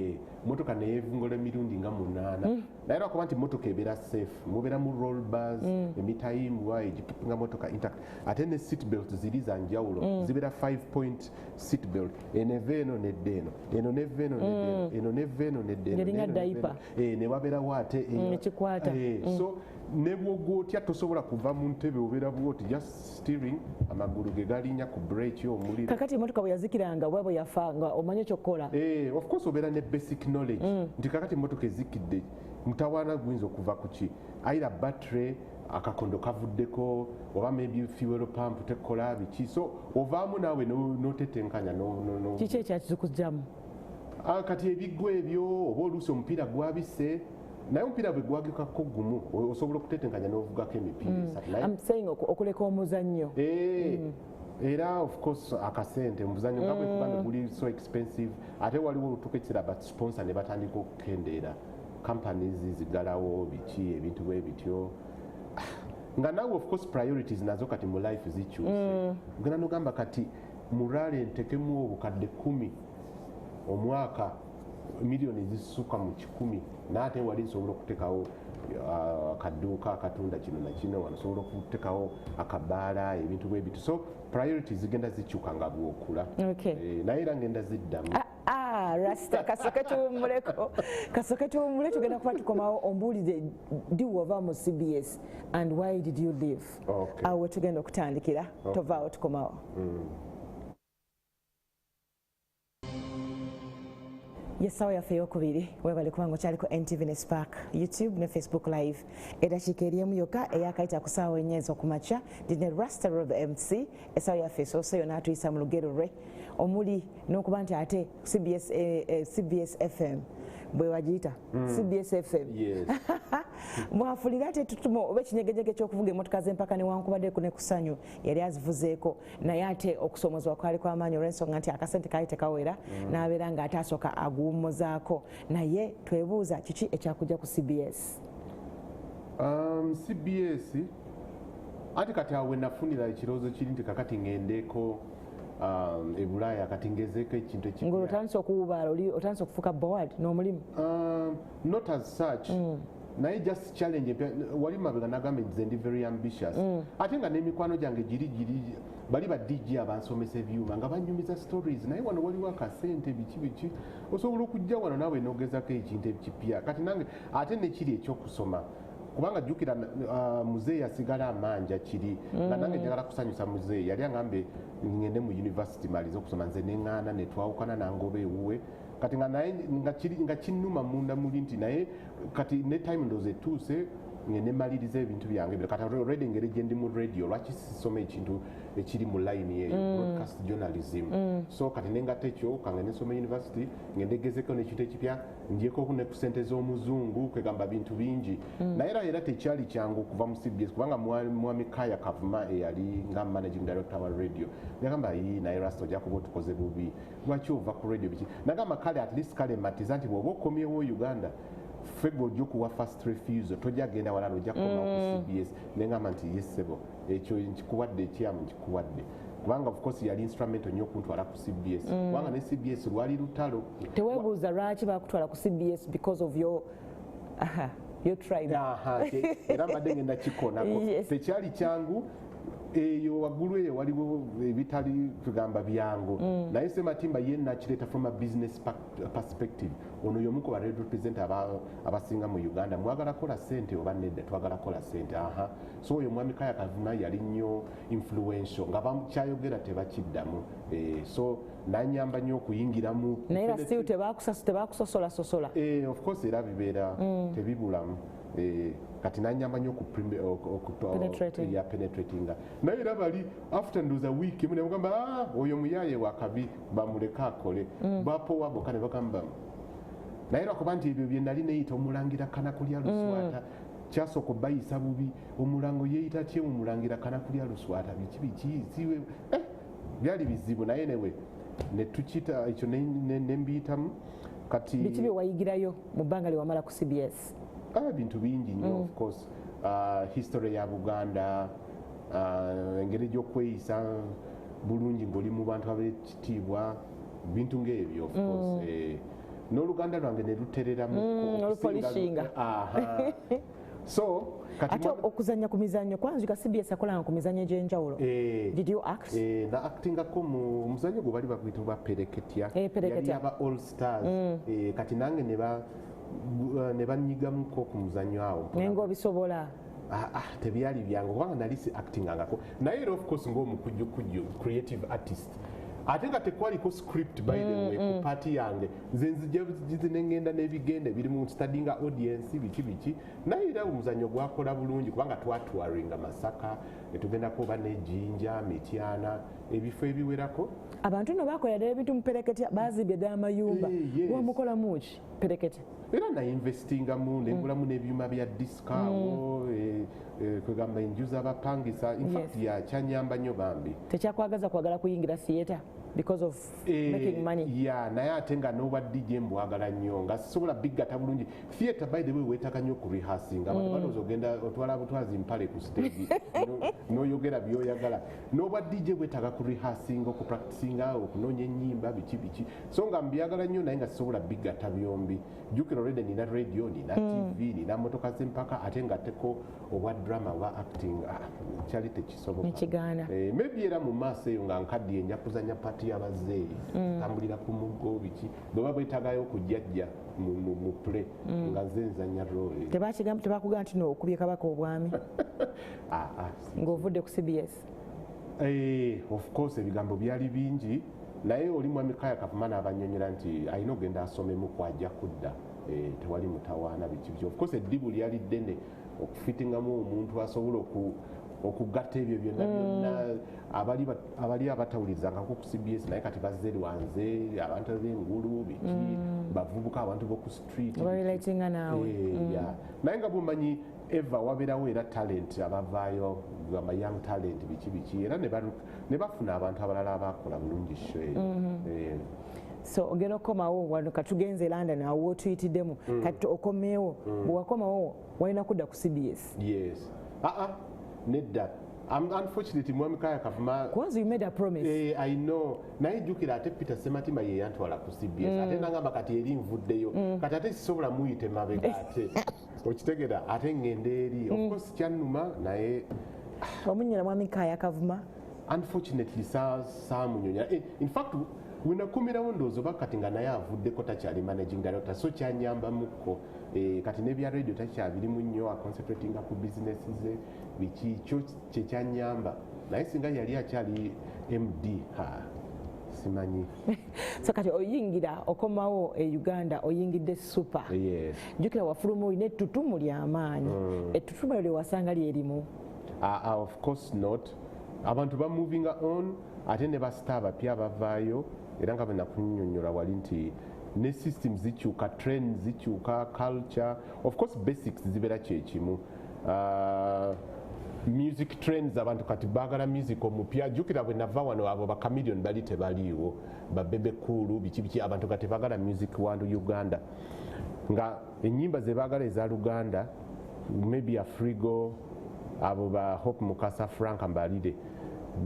mmotoka neevungola emirundi nga 8 naye lwakuba nti mmotoka ebeera safe mubeera mu roll bars emitayimbwa egipinga mmotoka intact ate ne seat belt ziri za njawulo zibeera 5-point seat belt eno eva eno nedda eno eno neva eno nedda eno neva eno nedda eno eringa dayipa ne wabeerawo ate ekikwata so ne bw'ogwotya tosobola kuva mu ntebe obeera bwoti just steering amagulu ge galinnya ku break y'omuliro kakati emmotoka bwe yazikiranga bwe yafa nga omanye ekyokukola of course obeera ne basic knowledge nti kakati emmotoka ezikidde mutawaana guyinza okuva ku ki aira battery akakondo kavuddeko oba maybe fuel pump tekola biki so ovaamu naawe n'otetenkanya kiki ekyakizikuzjamu kati ebigwa ebyo oba oluusi omupiira gwabise naye omupiira bwe gwagikako gumu osobola okutetenkanya n'ovugako emipiira okuleka omuzannyo era of course akasente omuzannyo nga bwekugambe guli so expensive ate waliwo olutuuka ekiseera ba sponsor ne batandika okukendeera companies zigalawo biki ebintu bwe bityo nga nawe of course priorities nazo kati mu life zikyuse genda nogamba kati murale ntekemu obukadde 10 omwaka miliyoni zisuka mu 10 naate wali nsobola okuteekawo akaduuka akatunda kino na kino wanosobola okuteekawo akabaala ebintu bwe bitu so priorities zigenda zikyuka nga bwokula naye era ngenda ziddamu Rasta kasooke tuwummule tugenda kuba tukomawo ombuulire ddi wava mu CBS and why did you leave awo wetugenda okutandikira tovaawo tukomawo yesawa yaffe eyokubiri webale kubanga okyaliko NTV ne Spark YouTube ne Facebook live eddakiika eriemu yokka eyakayita ku ssaawa ennya ez'okumakya ndine Rasta Rob MC esawa yaffe esooseyo n'atuyisa mu lugero lwe omuli n'okuba nti ate CBS FM bwe wagiyita CBS FM mwafulira ate tutumo oba ekinyegejege ky'okuvuga emmotoka z'empaka newankubadde ne kusanyu yali azivuzeeko naye ate okusomozebwa kwali kw'amaanyi olw'ensonga nti akasente kaali tekawera n'abeera ng'ate asooka aguwummuzaako naye twebuuza kiki ekyakujja ku CBS CBS ati kati awo wenafunira ekirowoozo kiri nti kakati ngendeeko e Bulaaya kati ngezeeko ekintu ekipya ng'otandise okuwubaala otandise okufuuka board n'omulimu not as such naye just challenge wali mabega nagambe nze ndi very ambitious ate nga n'emikwano gyange giri bali ba DJ abansomesa ebyuma nga banyumiza stories naye wano waliwo akasente biki osobola okujja wano naawe n'ogezako ekintu ekipya kati nange ate nekiri ekyokusoma kubanga jjukira muzeeyi asigala amanja kiri nga nange njagala kusanyusa muzeeyi yali agambe ngende mu university malize okusoma nze neŋŋaana netwawukana nangoba ewuwe kati nga naye nga kinnuma munda muli nti naye kati ne time ndoozi etuuse ngende maliriza ebintu byange kati already engeri gye ndi mu radio lwaki sisoma ekintu ekiri mu line yeyo broadcast journalism so kati nengatta ekyo kange nesoma university ngende gezeko nekintu ekipya ndyeko ne ku sente z'omuzungu kwegamba bintu bingi naye era tekyali kyangu okuva mu CBS kubanga mwami Kaya Kavuma eyali nga managing director wa radio yagamba naye Rasta ojja kuba otukoze bubi lwaki ova ku radio biki nagamba kale at least kale matiza nti bw'oba okomyewo Uganda fego ojja okuwa first refusal tojja genda walala ojja kukomawo ku CBS neŋŋamba nti yesebo ekyo nkikuwadde ekyamu nkikuwadde kubanga of course yali instrumental nnyo okuntwala ku CBS kubanga ne CBS lwali lutalo teweebuuza lwaki bakutwala ku CBS because of your tribe era mbadde ngenda kikonako tekyali kyangu eyo waggulu eyo waliwo ebitali tugamba byangu naye Sematimba ye nakireeta from a business perspective ono y'omu ku ba radio presenter abasinga mu Uganda mwagala kola sente oba nedda twagala kola sente so oyo mwami Kaya Kavuma yali nnyo influential nga bamukyayogera tebakiddamu so nanyamba nnyo okuyingiramu naye era still tebakusosola of course era bibeera tebibulamu kati nanyamba nnyo penetratinga naye era bali after ndoza week emu nebagamba oyo muyaye wakabi bamuleka akole bapowa boka ne bagamba naye lwakuba nti ebyo bye nali neyita omulangira kanakulya luswata kyasooka bayisa bubi omulango yeeyita tye omulangira kanakulya luswata biki siwe byali bizibu naye newe netukita ekyo nembiyitamu kati biki bye wayigirayo mu bbanga lye wamala ku CBS? Bintu bingi nnyo of course. History ya Buganda, engeri gy'okweyisa bulungi ng'oli mu bantu ab'ekitiibwa, bintu ng'ebyo of course. N'oluganda lwange ne lutereramu olupolishinga. So ate okuzannya ku mizannyo kwanzika CBS akolanga ku mizannyo egy'enjawulo. Did you act? Na actingako mu muzannyo gwe bali baguyita oba pereketya, yali aba all stars. Kati nange ne bannyigamuko ku muzannyo awo. Naye ng'obisobola? Tebyali byange kubanga nali si actingangako, naye era of course ng'omukujjukujju creative artist ate nga tekwaliko script by the way ku party yange, nze nzija nengenda n'ebigende biri mu studying audience biki naye era omuzannyo gwakola bulungi kubanga twatwaringa Masaka netugendako oba n'Ejjinja, Mityana, ebifo ebiwerako. Abantu no bakola ddala ebintu mu pereketya, bazimbye ddala amayumba. Wamukolamu ki pereketya? Era nayinvestingamu nengulamu n'ebyuma bya disika awo, kwegamba enju z'abapangisa. In fact yakyanyamba nnyo bambi. Tekyakwagaza kwagala kuyingira theatre because of making money? Naye ate nga n'obwa DJ mbwagala nnyo nga sisobola biggata bulungi. Theatre by the way weetaaga nnyo ku rehearsing. Abantu balowooza ogenda otwala butwazi mpale ku stage n'oyogera by'oyagala. N'obwa DJ weetaaga ku rehearsing, okupracticinga, okunoonya ennyimba biki. So nga mbyagala nnyo naye nga sisobola biggata byombi. Jjukira already nina radio, nina TV, nina motoka z'empaka ate ngatteko obwa drama oba acting. Kyali tekisoboka. Nekigaana. Maybe era mu maaso eyo nga nkaddiye nja kuzannya pati y'abazeeyi, tambulira ku muggo biki, bweba bwetaagayo okujjajja mu play nga nze nzannya role. Tebakugamba nti no okubye Kabaka obwami ng'ovudde ku CBS? Of course ebigambo byali bingi, naye oli mwami Kaya Kavuma n'abannyonnyola nti alina ogenda asomemu kwajja kudda, tewali mutawaana biki byo. Of course eddibu lyali ddene okufitingamu omuntu asobola okugatta ebyo byonna abali abatawulirizangako ku CBS naye kati bazze lwanze, abantu b'engulu biki, bavubuka, abantu b'oku street naye nga bumanyi eva wabeerawo era talent abavaayo gamba young talent biki era ne bafuna abantu abalala abakola bulungi show eyo. So ogenda okukomawo wano katugenze London awo wotuyitiddemu kati okomeewo bwe wakomawo walina kudda ku CBS? Yes. Nedda. Unfortunately mwami Kaya Kavuma, because you made a promise. I know. Naye jjukira ate Peter Sematima ye yantwala ku CBS ate nangamba kati eri nvuddeyo kati ate sisobola muyite mabega ate okitegera ate ngende eri of course kyannuma naye omunyira mwami Kaya Kavuma unfortunately saamunyonya. In fact wenakumirawo ndowooza oba kati nga naye avuddeko takyali managing director so kyanyambamuko kati n'ebya radio takyabirimu nnyo aconcentratinga ku bizinesi ze biki kyo kyekyanyamba naye singa yali akyali MD simanyi. So kati oyingira okomawo e Uganda oyingidde super. Yes. Jjukira wafuluma olina ettutumu ly'amaanyi. Ettutumu lyo lyewasanga lyerimu? Of course not. Abantu ba moving on ate ne basita abapya bavaayo era nga benakunnyonnyola wali nti ne system zikyuka, trends zikyuka, culture, of course basics zibeera kyekimu. Music trends abantu kati baagala music omupya. Jjukira bwe nava wano abo ba Chameleon bali tebaliiwo, ba Bebe Cool biki abantu kati baagala music wandu Uganda nga ennyimba ze baagala eza Luganda maybe Afrigo abo ba Hope Mukasa, Frank Mbalire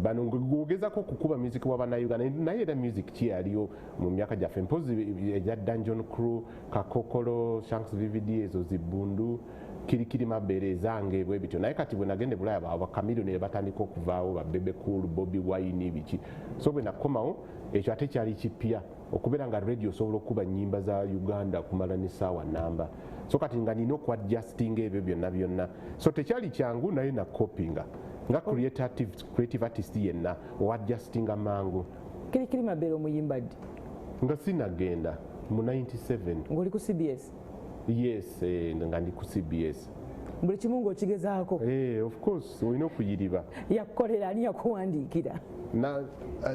bano ngogezako okukuba music w'Abannayuganda naye era music ki yaliyo mu myaka gyaffe mpozi eja Dungeon Crew, Kakokolo, Shanks VVD, ezo Zibundu, Kirikiri Mabere ezange bwe bityo naye kati bwe nagende Bulaya ba Chameleon ne batandika okuvaawo ba Bebe Cool, Bobby Wine biki so bwe nakomawo ekyo ate kyali kipya okubeera nga radio osobola okuba nnyimba za Uganda kumala n'essaawa namba so kati nga nina okwadjustinga ebyo byonna so tekyali kyangu naye nakopinga nga creative artist yenna owadjustinga mangu. Kirikiri Mabere omuyimba ddi? Nga sinagenda mu 97. Ng'oli ku CBS? Yes, nga ndi ku CBS. Buli kimu ng'okigezaako? Of course olina okuyiriba. Yakukolera ani yakuwandiikira?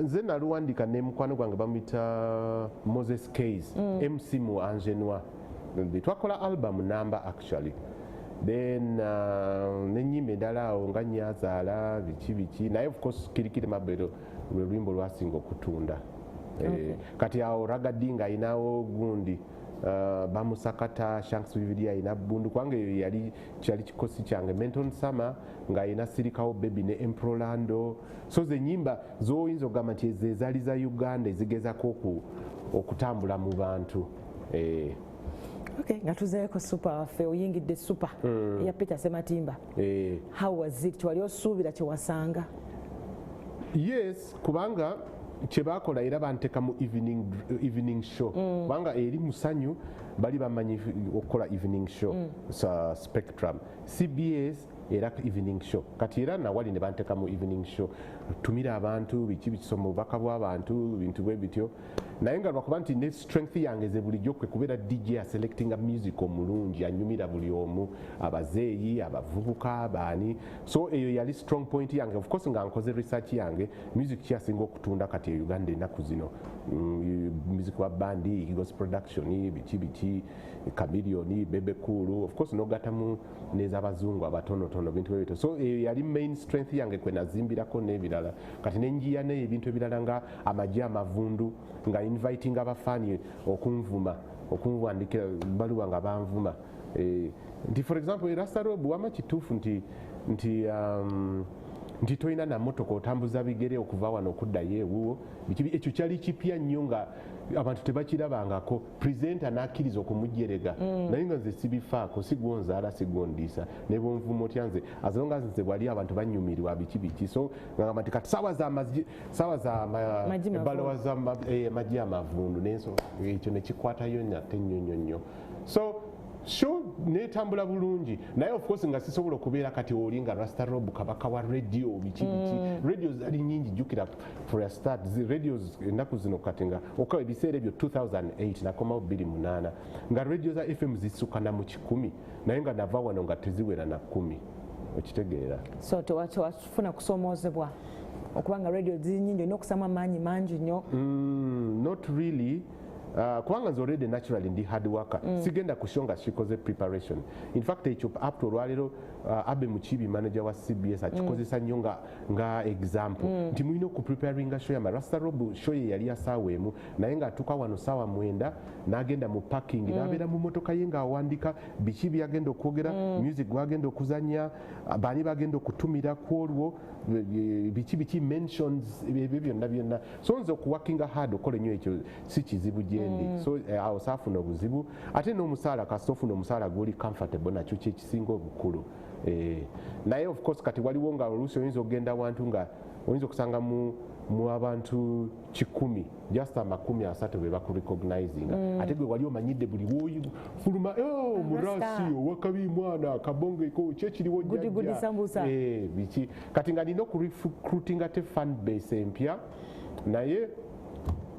Nze naluwandiika ne mukwano gwange bamuyita Moses Case, MC mu Angenois. Twakola album number actually. Then n'ennyimba endala awo nga Nyazaala biki naye of course Kirikiri Mabere lwe lwimbo lwasinga okutunda. kati awo Ragadi nga ayinawo gundi bamusakata Shanks Viviria ayina Bundu kwange yali kyali kikosi kyange Menton Summer nga ayina Sirikawo Baby ne Emprolando so ze nyimba zoyinza okugamba nti ezaali za Uganda ezigezako okutambula mu bantu. Okay, nga tuzeeko super waffe oyingidde super eya Peter Sematimba. How was it? Wali osuubira kye wasanga? Yes, kubanga kye baakola era banteka mu evening show kubanga eri musanyu bali bamanyi okukola evening show sa Spectrum CBS era evening show kati era nawali ne banteka mu evening show tumira abantu biki bikisomo bubaka bw'abantu bintu bwe bityo naye nga lwakuba nti ne strength yange ze bulijjo kwe kubeera DJ selecting a music omulungi anyumira buli omu abazeeyi abavubuka baani so eyo yali strong point yange of course nga nkoze research yange music kyasinga okutunda kati e Uganda ennaku zino music wa bandi Eagles production biki Chameleon Bebe Cool of course nogatamu n'ez'abazungu abatonotono bintu ebyo so eyo yali main strength yange kwe nazimbirako n'ebirala kati nenjiya ne ebintu ebirala nga amagye amavundu nga inviting abafaani okunvandikira baluwa nga banvuma nti for example Rasta Rob wama kituufu nti toyina na motoka otambuza bigere okuva wano okuddayo ewuwo ekyo kyali kipya nnyo nga abantu tebakirabangako presenter n'akkiriza okumujjerega naye nga nze sibifaako sigwonzaala sigwondiisa ne bwonvuma otya nze azonga nze wali abantu banyumirwa biki so ngamba nti kati saawa za ebbalowa z'amagye amavundu nenso ekyo nekikwatayo nate nnyo so show netambula bulungi naye of course nga sisobola okubeera kati oli nga Rasta Rob kabaka wa radio biki radios zali nyingi jukira for a start radios ennaku zino kati nga okawa ebiseera ebyo 2008 nakomawo 28 nga radio za FM zisukana mu 100 naye nga nava wano nga teziwera na 10 okitegeera so tewafuna kusomoozebwa okubanga radio ziri nyingi olina okusamu amaanyi mangi nnyo not really kubanga nze already naturally ndi hard worker sigenda kushonga kikoze preparation in fact ekyo up to olwaleero Abe Mukibi manager wa CBS akikozesa nnyo nga example nti mulina okupreparinga show ya Rasta Rob show ye yali asaawa emu naye ng'atuuka wano saawa 9 n'agenda mu parking n'abeera mu motoka ye ng'awandika biki byagenda okwogera music gwagenda okuzanya baani bagenda okutumira ku olwo biki mentions ebyo byonna so nze okuwakinga hard okola nnyo ekyo si kizibu gyendi so awo saafuna obuzibu ate n'omusaala kasita ofuna omusaala gwoli comfortable nakyo kyekisinga obukulu naye of course kati waliwo nga oluusi oyinza okugenda wantu nga oyinza okusanga mu abantu 100 just 30 be bakurecognizinga ate gwe wali omanyidde buli woyi fuluma murasi owakabi mwana kabongeko kyekiriwo jjajja biki kati nga nina okurecruitinga te fan base empya naye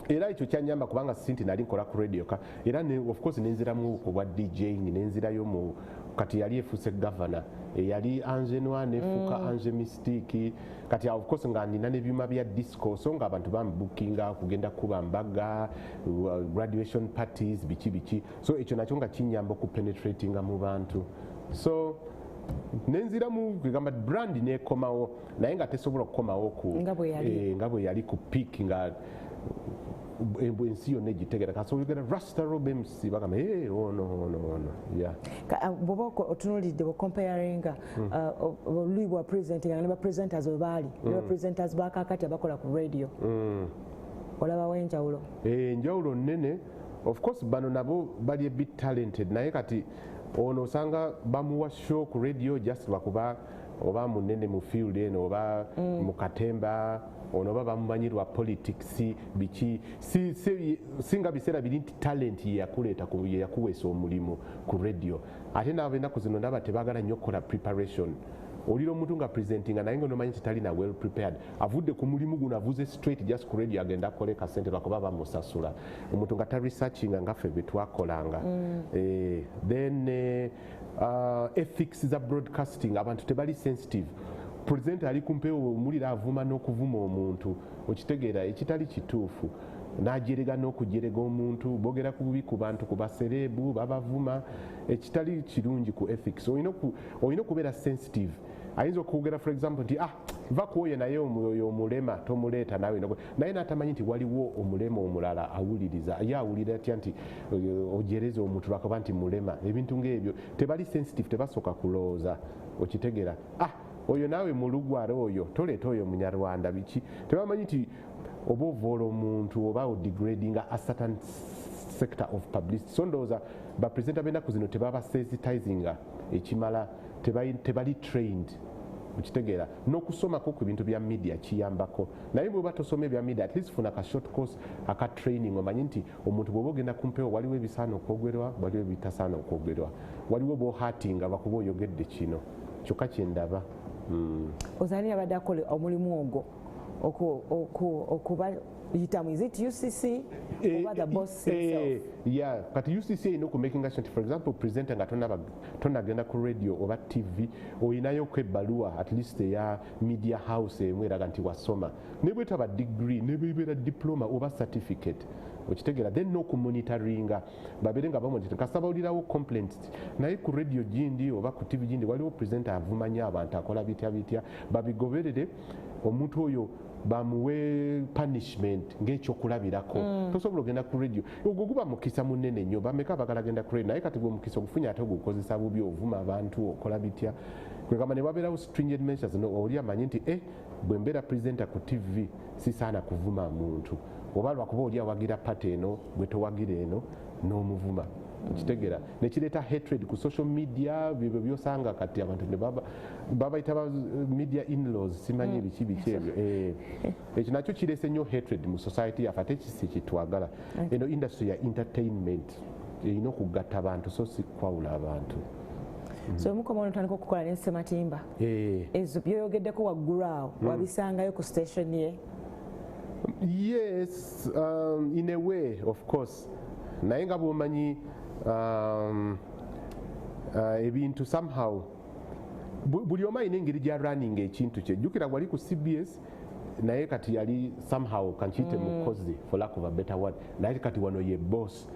era ekyo kyanyamba kubanga sinti nali nkola ku radio era of course nenziramu ku bwa DJing nenzirayo mu kati yali efuuse governor yali Ange Noir nefuuka Ange Mystique kati of course nga nina n'ebyuma bya disco so nga abantu bambukinga kugenda kuba mbaga graduation parties biki so ekyo nakyo nga kinyamba okupenetratinga mu bantu so nenziramu kugamba brand nekomawo naye nga tesobola okukomawo nga bwe yali ku peak nga ensi yonna egitegeera kasobola Rasta Rob MC bagamba ono bwoba otunuulidde bwecomparinga oluli bwa presentinga ne bapresenters we baali ne bapresenters bakakati abakola ku radio olabawo enjawulo enjawulo nnene of course bano nabo bali a bit talented naye kati ono osanga bamuwa show ku radio just lwakuba oba munene mu field eno oba mu katemba ono baba mumanyirwa politics biki singa biseera biri nti talent yakuleeta yakuweesa omulimu ku radio ate nabo ennaku zino ndaba tebagala nnyo okukola preparation olira omuntu nga presentinga naye nga nomanyi nti talina well prepared avudde ku mulimu guno avuze straight just ku radio agenda akole kasente lwakuba bamusasula omuntu nga taresearchinga ngaffe bwe twakolanga then ethics za broadcasting abantu tebali sensitive presenter ali kumpewo omulira avuma n'okuvuma omuntu okitegeera ekitali kituufu n'ajerega n'okujerega omuntu bogera ku bubi ku bantu ku baserebu babavuma ekitali kirungi ku ethics olina okubeera sensitive ayinza okwogera for example nti va kuoyo naye oyo omulema tomuleeta nawe naye n'atamanyi nti waliwo omulema omulala awuliriza ye awulira atya nti ojereza omuntu lwakuba nti mulema ebintu ng'ebyo tebali sensitive tebasooka kulowooza okitegeera oyo naawe mulugwala oyo toleeta oyo munyarwanda biki tebamanyi nti oba ovoola omuntu oba odigradinga a certain sector of publicity so ndowooza bapresenta b'ennaku zino tebaba sensitizinga ekimala tebali trained okitegeera n'okusomako ku bintu bya media kiyambako naye bw'oba tosoma ebya media at least funa ka short course aka training omanyi nti omuntu bw'oba ogenda kumpewo waliwo ebisaana okwogerwa waliwo ebitasaana okwogerwa waliwo b'ohatinga bakuba oyogedde kino kyokka kyendaba ozani abadde akola omulimu ogwo okuba yitamu is it UCC oba the boss himself yeah kati UCC ino ku making a for example presenter nga tonagenda ku radio oba TV oyinayo kwebbaluwa at least ya media house emwe eraga nti wasoma ne bwetaba degree ne bwebera diploma oba certificate okitegeera then n'okumonitoringa babere nga bamonita kasaba olirawo complaints naye ku radio gindi oba ku TV gindi waliwo presenter avumanya abantu akola bitya babigoberere omuntu oyo bamuwe punishment ng'ekyokulabirako tosobola ogenda ku radio ogwo guba mukisa munene nnyo bameka abagala genda ku radio naye kati gwe mukisa ogufunye ate ogukozesa bubi ovuma abantu okola bitya kwegamba ne wabeerawo stringent measures oli amanyi nti bwe mbeera presenter ku TV sisaana kuvuma muntu oba lwakuba oli awagira pate eno bwe towagira eno n'omuvuma okitegeera nekireeta hatred ku social media byo byosanga kati abantu ne babayita media in-laws simanyi biki ebyo ekyo nakyo kireese nnyo hatred mu society yaffe ate kisi kitwagala eno industry ya entertainment erina okugatta abantu so si kwawula abantu so mukoma otandika okukola ne Ssematimba ezo byoyogeddeko waggulu awo wabisangayo ku station ye yes in a way of course naye nga bwomanyi ebintu somehow buli omu alina engeri gya running ekintu kye jjukira wali ku CBS naye kati yali somehow kankiyite mukozi for lack of a better word naye kati wano ye boss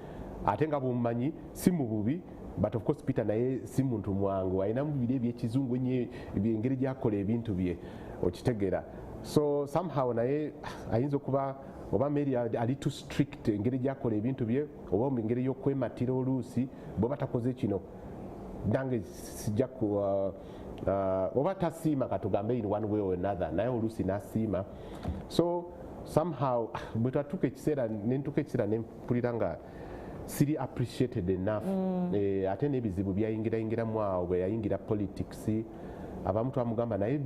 ate nga bwomumanyi si mu bubi but of course Peter naye si muntu mwangu alina mu bibiri ebyekizungu engeri gyakola ebintu bye okitegeera so somehow naye ayinza okuba oba Mary ali too strict engeri gyakola ebintu bye oba engeri y'okwematira oluusi bw'oba takoze kino nange sijja oba tasiima katugambe in one way or another naye oluusi n'asiima so somehow bwe twatuuka ekiseera nentuuka ekiseera nempulira nga siri appreciated enough ate n'ebizibu byayingiramu awo bwe yayingira politics abamu twamugamba naye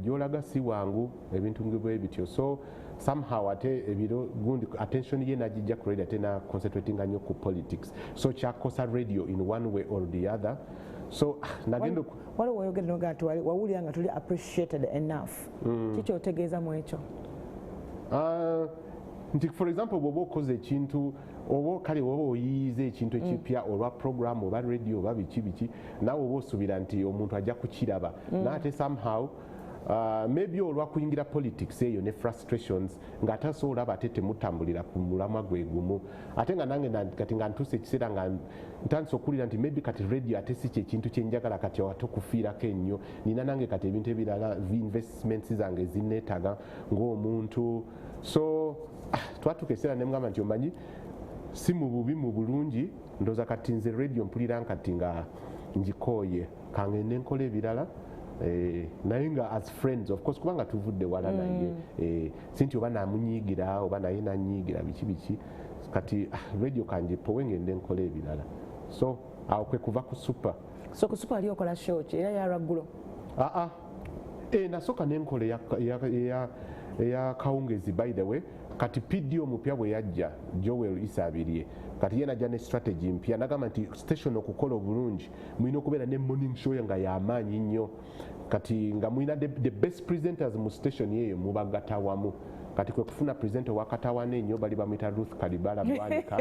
gyolaga si wangu ebintu bwe bityo so somehow ate ebiro gundi attention ye najijja ku radio ate na concentrating nnyo ku politics so kyakosa radio in one way or the other so nagenda waliwo oyogere nogati wawulira nga tuli appreciated enough kiki otegeeza mu ekyo nti for example bw'oba okoze ekintu oba kale oba oyiyiza ekintu ekipya olwa program oba radio oba biki naawe oba osuubira nti omuntu ajja kukiraba naate somehow maybe olwa kuyingira politics eyo ne frustrations ng'ate asobola aba ate temutambulira ku mulamwa gwe gumu ate nga nange kati nga ntuuse ekiseera nga ntandise okuwulira nti maybe kati radio ate si kyekintu kyenjagala kati ate okufiirako ennyo nina nange kati ebintu ebirala investments zange zineetaaga ng'omuntu so twatuuka ekiseera ne mugamba nti omanyi si mu bubi mu bulungi ndowooza kati nze radio mpulira nkati nga ngikooye kangende nkola ebirala naye nga as friends of course kubanga tuvudde wala naye sinti oba namunyiigira oba naye nanyiigira biki kati radio kangipowe ngende nkola ebirala so awo kwe kuva ku super so ku super ali okola show ki era yaraggulo nasooka nenkola eya Akawungeezi by the way kati PD omupya bwe yajja Joel Isabirye kati ye najja ne strategy mpya nagamba nti station okukola obulungi mulina okubeera ne morning show nga y'amaanyi nnyo kati nga mulina the best presenters mu station yeyo mubagatta wamu kati kwe kufuna presenter wakatawana ennyo bali bamuyita Ruth Kalibala Bwanika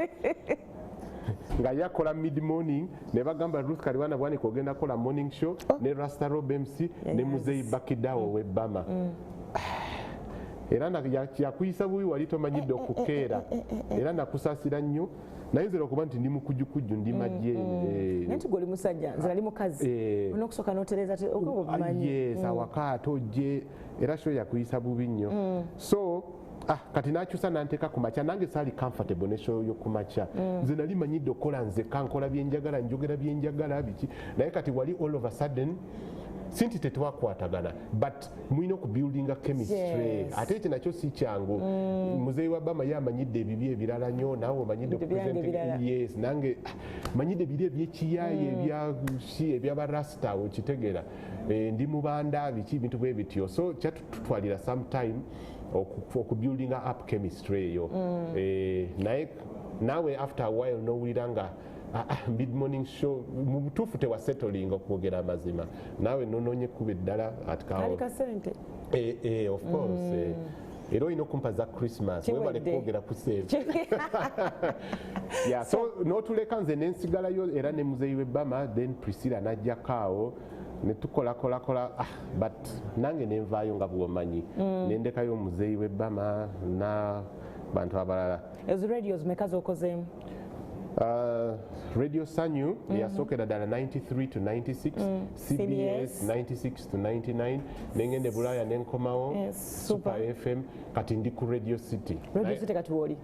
nga yakola mid morning ne bagamba Ruth Kalibala Bwanika ogenda kola morning show ne Rasta Rob MC ne Muzeyi Bakidawo webama era yakuyisa bubi wali tomanyidde okukeera era nakusaasira nnyo naye nzira okuba nti ndi mukujjukujju ndi majje nti goli musajja nzira ali mukazi onokusooka notereza obumanyi yes awaka atojje era sho yakuyisa bubi nnyo so kati nakyusa nanteeka ku makya nange saali comfortable ne show y'okumakya nze nali manyidde okukola nze kankola byenjagala njogera byenjagala biki naye kati wali all of a sudden sinti tetwakwatagana but mulina okubuildinga chemistry ate ekyo nakyo si kyangu muzeeyi wa bama ye amanyidde ebibi ebirala nnyo naawe omanyidde yes nange manyidde ebiri ebyekiyaayi ebyabarasta okitegeera ndi mubanda biki ebintu bwe bityo so kyatutwalira sometime okubuildinga up chemistry eyo naye naawe after a while nowulira nga mid morning show mu butuufu tewasettling okwogera amazima naawe nonoonye kuba eddala atikasente of course era olina okumpa za Christmas webale kwogera ku save so n'otuleka nze nensigalayo era ne muzeeyi w'ebbama then Priscilla n'ajjako awo netukolakola but nange nenvaayo nga bwomanyi nendekayo omuzeeyi w'ebbama na bantu abalala ezo radios meka zokozeemu Radio Sanyu yasookera ddala 93 to 96 CBS 96 to 99 nengende Bulaya nenkomawo Super FM kati ndi ku Radio City kati woli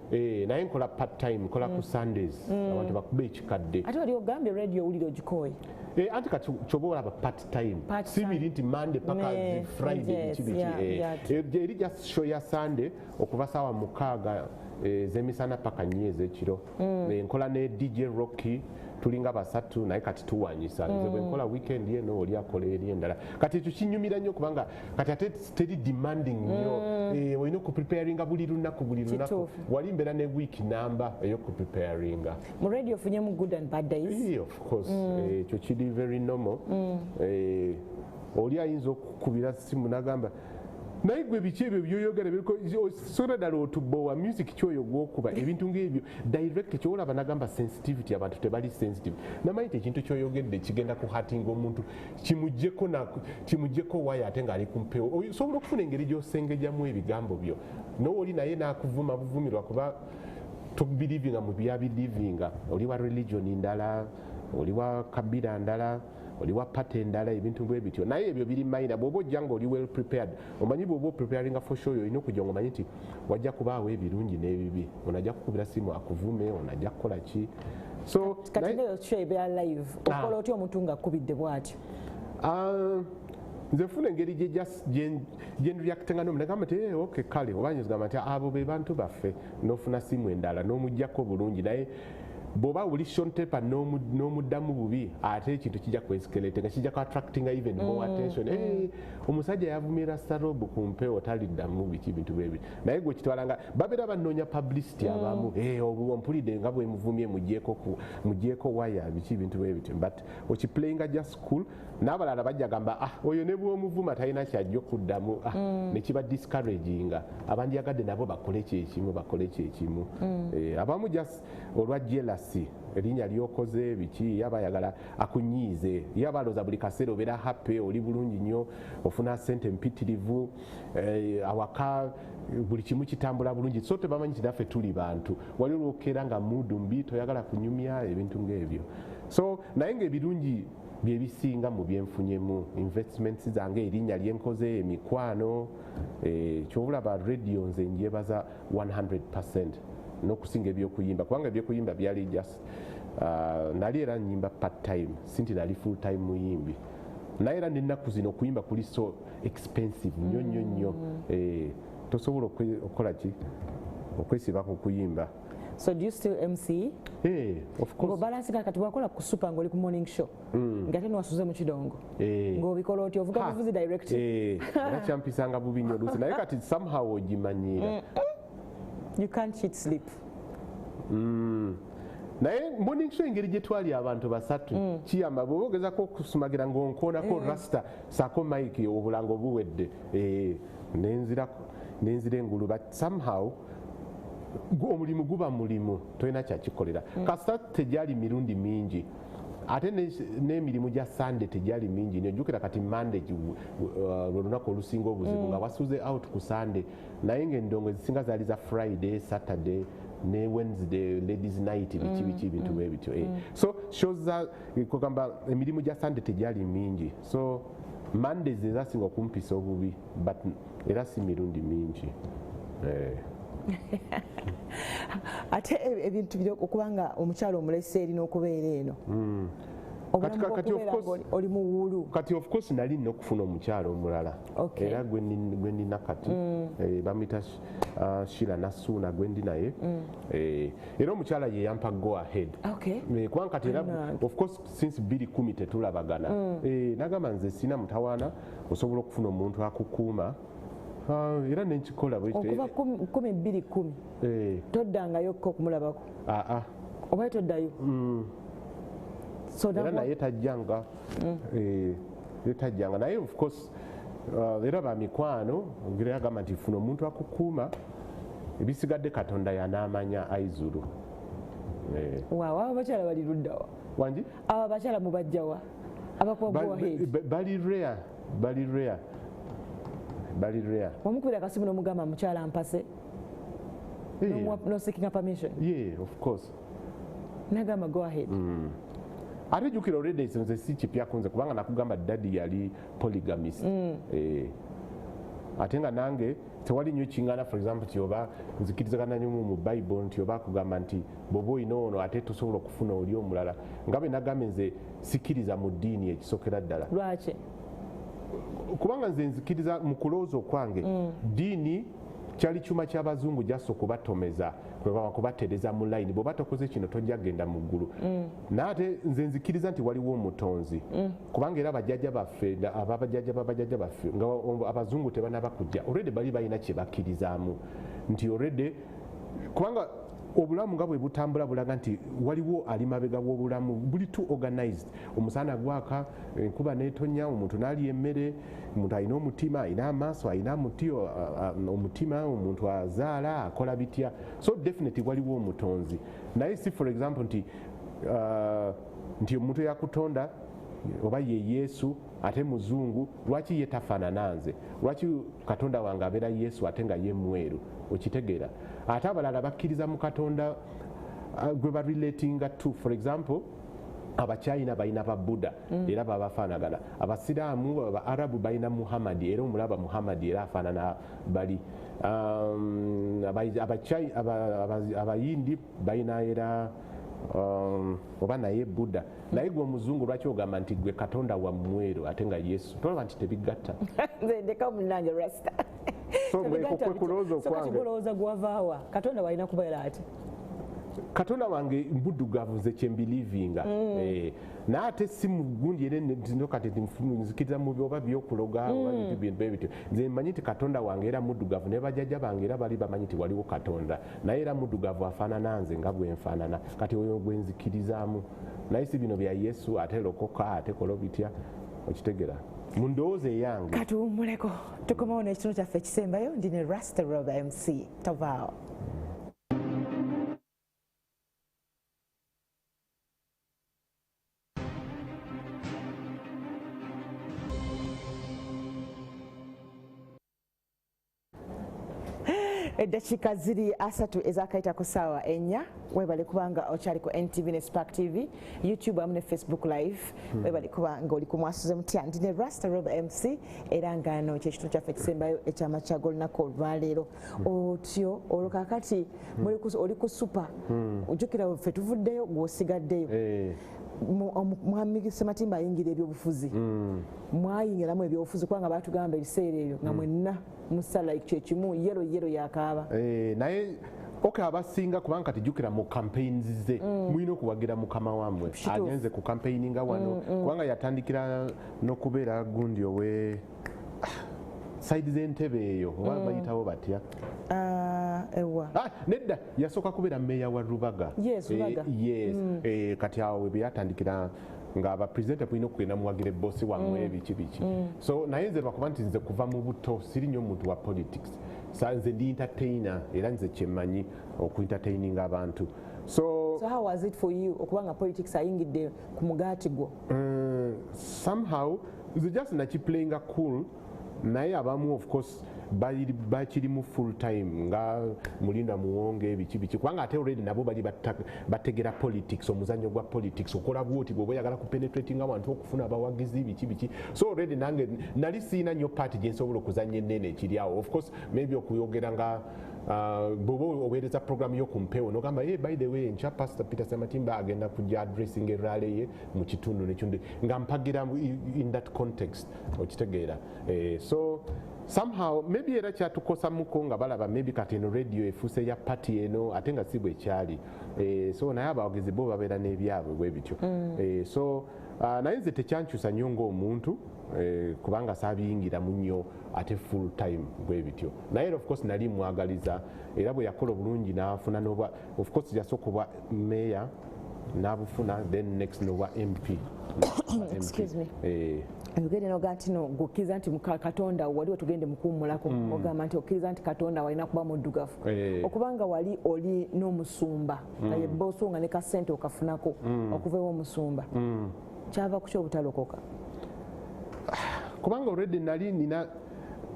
naye nkola part time nkola ku Sundays abantu bakube ekikadde ate wali ogambye radio owulira ogikoye anti kati kyoba olaba part time sibiri nti Monday paka Friday biki eri just show ya Sunday okuva saawa 6 zemisana paka nnyo ez'ekiro nkola ne DJ Rocky tulinga basatu naye kati tuwanyisa nze bwe nkola weekend eno oli akola eri endala kati ekyo kinyumira nnyo kubanga kati ate teri demanding nnyo olina okupreparinga buli lunaku wali mbeera ne week number ey'okupreparinga mu radio ofunyemu good and bad days of course ekyo kiri very normal oli ayinza okukubira simu nagamba naye gwe biki ebyo byoyogera sola ddala otubowa music kyoyo gwokuba ebintu ng'ebyo direct kyolaba nagamba sensitivity abantu tebali sensitive namayite ekintu kyoyogedde kigenda kuhatinga omuntu kimugjeko waya ate ng'ali ku mpewo osobola okufuna engeri gy'osengejjamu ebigambo byo nowe oli naye n'akuvuma buvumirwa kuba tobirivinga mu byabirivinga oli wa religion ndala oli wa kabira ndala oli wa pate endala ebintu bwe bityo naye ebyo biri minor bw'oba ojja nga oli well prepared omanyi bw'oba preparinga for show olina okujja nga omanyi nti wajja kubaawo ebirungi n'ebibi onajja kukubira simu akuvume onajja kukola ki so kati neyo show ebeera live okola otya omuntu ng'akubidde bw'atyo nze nfuna engeri gyenreactinga nomunagamba ti okay kale oba nyizigamba nti abo be bantu baffe n'ofuna simu endala n'omugjako bulungi naye bw'oba uli shontepa n'omuddamu bubi ate ekintu kijja kweskelete nga kijja ku attractinga even more attention omusajja yavumira Rasta Rob ku mpewo taliddamu biki bintu bwebi naye gwe kitwalanga babeera banoonya publicity abamu ompulidde nga bwe muvumye mugyeko waya biki bintu bwebityo but okiplayinga just cool n'abalala bajja gamba oyo ne bw'omuvuma talina kyajja okuddamu ne kiba discouraginga abandyagadde nabo bakole kyekimu abamu just olwa jealousy erinnya lyokoze biki yaba ayagala akunyiize yaba alooza buli kaseera obeera happy oli bulungi nnyo ofuna ssente mpitirivu awaka buli kimu kitambula bulungi so tebamanyi nti naffe tuli bantu wali olwokeera nga muudu mbi toyagala kunyumya ebintu ng'ebyo so naye ng'ebirungi byebisinga mu byenfunyemu investments zange erinnya lyenkoze emikwano kyobulaba radio nze njebaza 100% n'okusinga ebyokuyimba kubanga ebyokuyimba byali just nali era nyimba part time sinti nali full time muyimbi naye era n'ennaku zino okuyimba kuli so expensive nnyo tosobola okukola ki okwesiba ku kuyimba. So do you still MC? Of course. Balance kati wakola ku super ngoli ku morning show. Ngate Mwasuze Mutya. Ngo bikola oti ovuga buvuzi direct. Era champisanga bubi nnyo lusi naye kati somehow ogimanyira. You can't cheat sleep. Naye morning show engeri gye twali abantu basatu kiyamba bw'oba ogezako okusumagira ng'onkoonako rasta saako mike obulango buwedde nenzira engulu but somehow omulimu guba mulimu tolina kyakikolera kasita tegyali mirundi mingi ate n'emirimu gya Sunday tegyali mingi nojjukira kati Monday lwolunaku olusinga obuzibu nga wasuze out ku Sunday naye ng'endongo ezisinga zaali za Friday, Saturday ne Wednesday ladies night biki bintu bwe bityo so shows that kugamba emirimu gya Sunday tegyali mingi so Mondays ezasinga okumpisa obubi but era si mirundi mingi ate ebintu byo okubanga omukyalo omulese erina okubeera eno oli muwulu kati of course nali nokufuna omukyalo omulala era gwe nina kati bamita Shira Nasuna gwe ndi naye era omukyala ye yampa go ahead kubanga kati era of course since 2010 tetulabagana nagamba nze sina mutawaana osobola okufuna omuntu akukuuma era nenkikola okuva 2010 toddangayo okumulabako oba toddayo era naye tajjanga naye of course era bamikwano ngira yagamba nti funa omuntu akukuuma ebisigadde Katonda yanaamanya aizulu waaw abo bakyala bali luddawa wangi abo bakyala mubajjawa abakuwa bali rare wamukubira akasimu n'omugamba mukyala mpase no seeking permission of course nagamba go ahead ate jjukira already nze si kipya kunze kubanga nakugamba daddy yali polygamist ate nga nange tewali nnyo kingana for example nti oba nzikirizagana nnyo mu Bible nti oba akugamba nti bw'oba olina ono ate tosobola okufuna oli omulala nga bwe nagambe nze sikkiriza mu ddiini ekisookera ddala lwaki kubanga nze nzikiriza mu kulowooza okwange ddiini kyali kyuma ky'abazungu jasa okubatomeza kubatereza mu layini bw'oba tokoze kino tojja genda mu ggulu naate nze nzikiriza nti waliwo omutonzi kubanga era abajjajja baffe ababajjajja baffe nga abazungu tebanaba kujja already bali balina kye bakkirizaamu nti already kubanga obulamu nga bwe butambula bulaga nti waliwo ali mabega w'obulamu buli tu organized omusana gwaka enkuba n'etonya omuntu n'alya emmere omuntu alina omutima alina amaaso alina omutima omuntu azaala akola bitya so definitely waliwo omutonzi naye si for example nti omuntu yakutonda oba ye Yesu ate muzungu lwaki ye tafaanana nze lwaki Katonda wange abeera Yesu ate nga ye mweru okitegeera ate abalala bakkiriza mu Katonda gwe barelatinga to for example abachina balina ba Buddha era babafaanagana abasiraamu Abarabu balina Muhammadi era omulaba Muhammadi era afaanana bali abayindi balina era oba naye Buddha naye gwe omuzungu lwaki ogamba nti gwe Katonda wa mweru ate nga Yesu tolaba nti tebigatta nze ndeka munange Rasta so kulowooza gwavaawa Katonda walina kubeera ati Katonda wange mbuddugavu nze kyembelivinga naate si mugundi era ntino kati nzikiriza mu oba byokuloga oba bintu bebityo nze mmanyi nti Katonda wange era muddugavu ne bajjajja bange era bali bamanyi nti waliwo Katonda naye era muddugavu afaanana nze nga bwe nfaanana kati oyo gwe nzikirizaamu naye si bino bya Yesu ate lokoka ate kola bitya okitegera mu ndowooza eyange katuwummuleko tukomawo n'ekitundu kyaffe ekisembayo ndine Rasta Rob MC tovaawo eddakiika ziri 3 ezakayita ku ssaawa 4 webale kubanga okyali ku NTV ne Spark TV YouTube amu ne Facebook live webale kubanga oli ku Mwasuze Mutya ndine Rasta Rob MC era ngano kyekitundu kyaffe ekisembayo ekyamakyagolo olunaku olwaleero otyo olwo kakati oli ku super ojjukira ffe tuvuddeyo gw'osigaddeyo mwami Sematimba ayingira ebyobufuzi mwayingiramu ebyobufuzi kubanga batugamba ebiseera ebyo nga mwenna musala kyekimu yero yakaaba naye abasinga kubanga kati jjukira mu campaigns ze mulina okuwagira mukama wammwe agenze ku campaigninga wano kubanga yatandikira n'okubeera gundi owe side z'entebe eyo oba bayitawo batya nedda yasooka kubeera meeya wa Rubaga kati awo bwe yatandikira nga abapresidenti bulina okugenda muwagira ebbosi wammwe biki so naye nze lwakuba nti nze kuva mu buto siri nnyo omuntu wa politics nze ndi entertainer era nze kyemmanyi okuentertaininga abantu so how was it for you okubanga politics ayingidde ku mugaati gwo somehow nze just nakiplayinga cool naye abamu of course bakirimu full time nga Mulinda Muwonge biki kubanga ate already nabo bali bategera politics omuzanyo gwa politics okola bwoti bwe boyagala kupenetrating abantu okufuna abawagizi biki so already nange nali siina nnyo party gye nsobola okuzanya ennene ekiri awo of course maybe okuyogera nga bobo oweereza program y'okumpewo nogamba by the way ncha Pastor Peter Sematimba agenda kujja addressing erale ye mu kitundu n'ekitundu nga mpagira in that context okitegeera so somehow maybe era kyatukosa muko nga balaba maybe kati eno radio efuuse ya party eno ate nga si bwe kyali so naye abawagizi bo babeera n'ebyabwe bwe bityo so naye nze tekyankyusa nnyo ng'omuntu kubanga saabiyingira mu nnyo ate full time bwe bityo naye of course nali mwagaliza era bwe yakola obulungi n'afuna n'obwa of course yasooka obwa mayor n'abufuna then next n'obwa MP. Excuse me. Ugende no gati no gukiza nti Katonda wali otugende mukuumulako ogamba nti okkiriza nti Katonda walina kuba muddugavu okubanga wali oli n'omusumba naye boso nga ne ka ssente okafunako okuva ewomusumba kyava ku kyobutalokoka kubanga already nali nina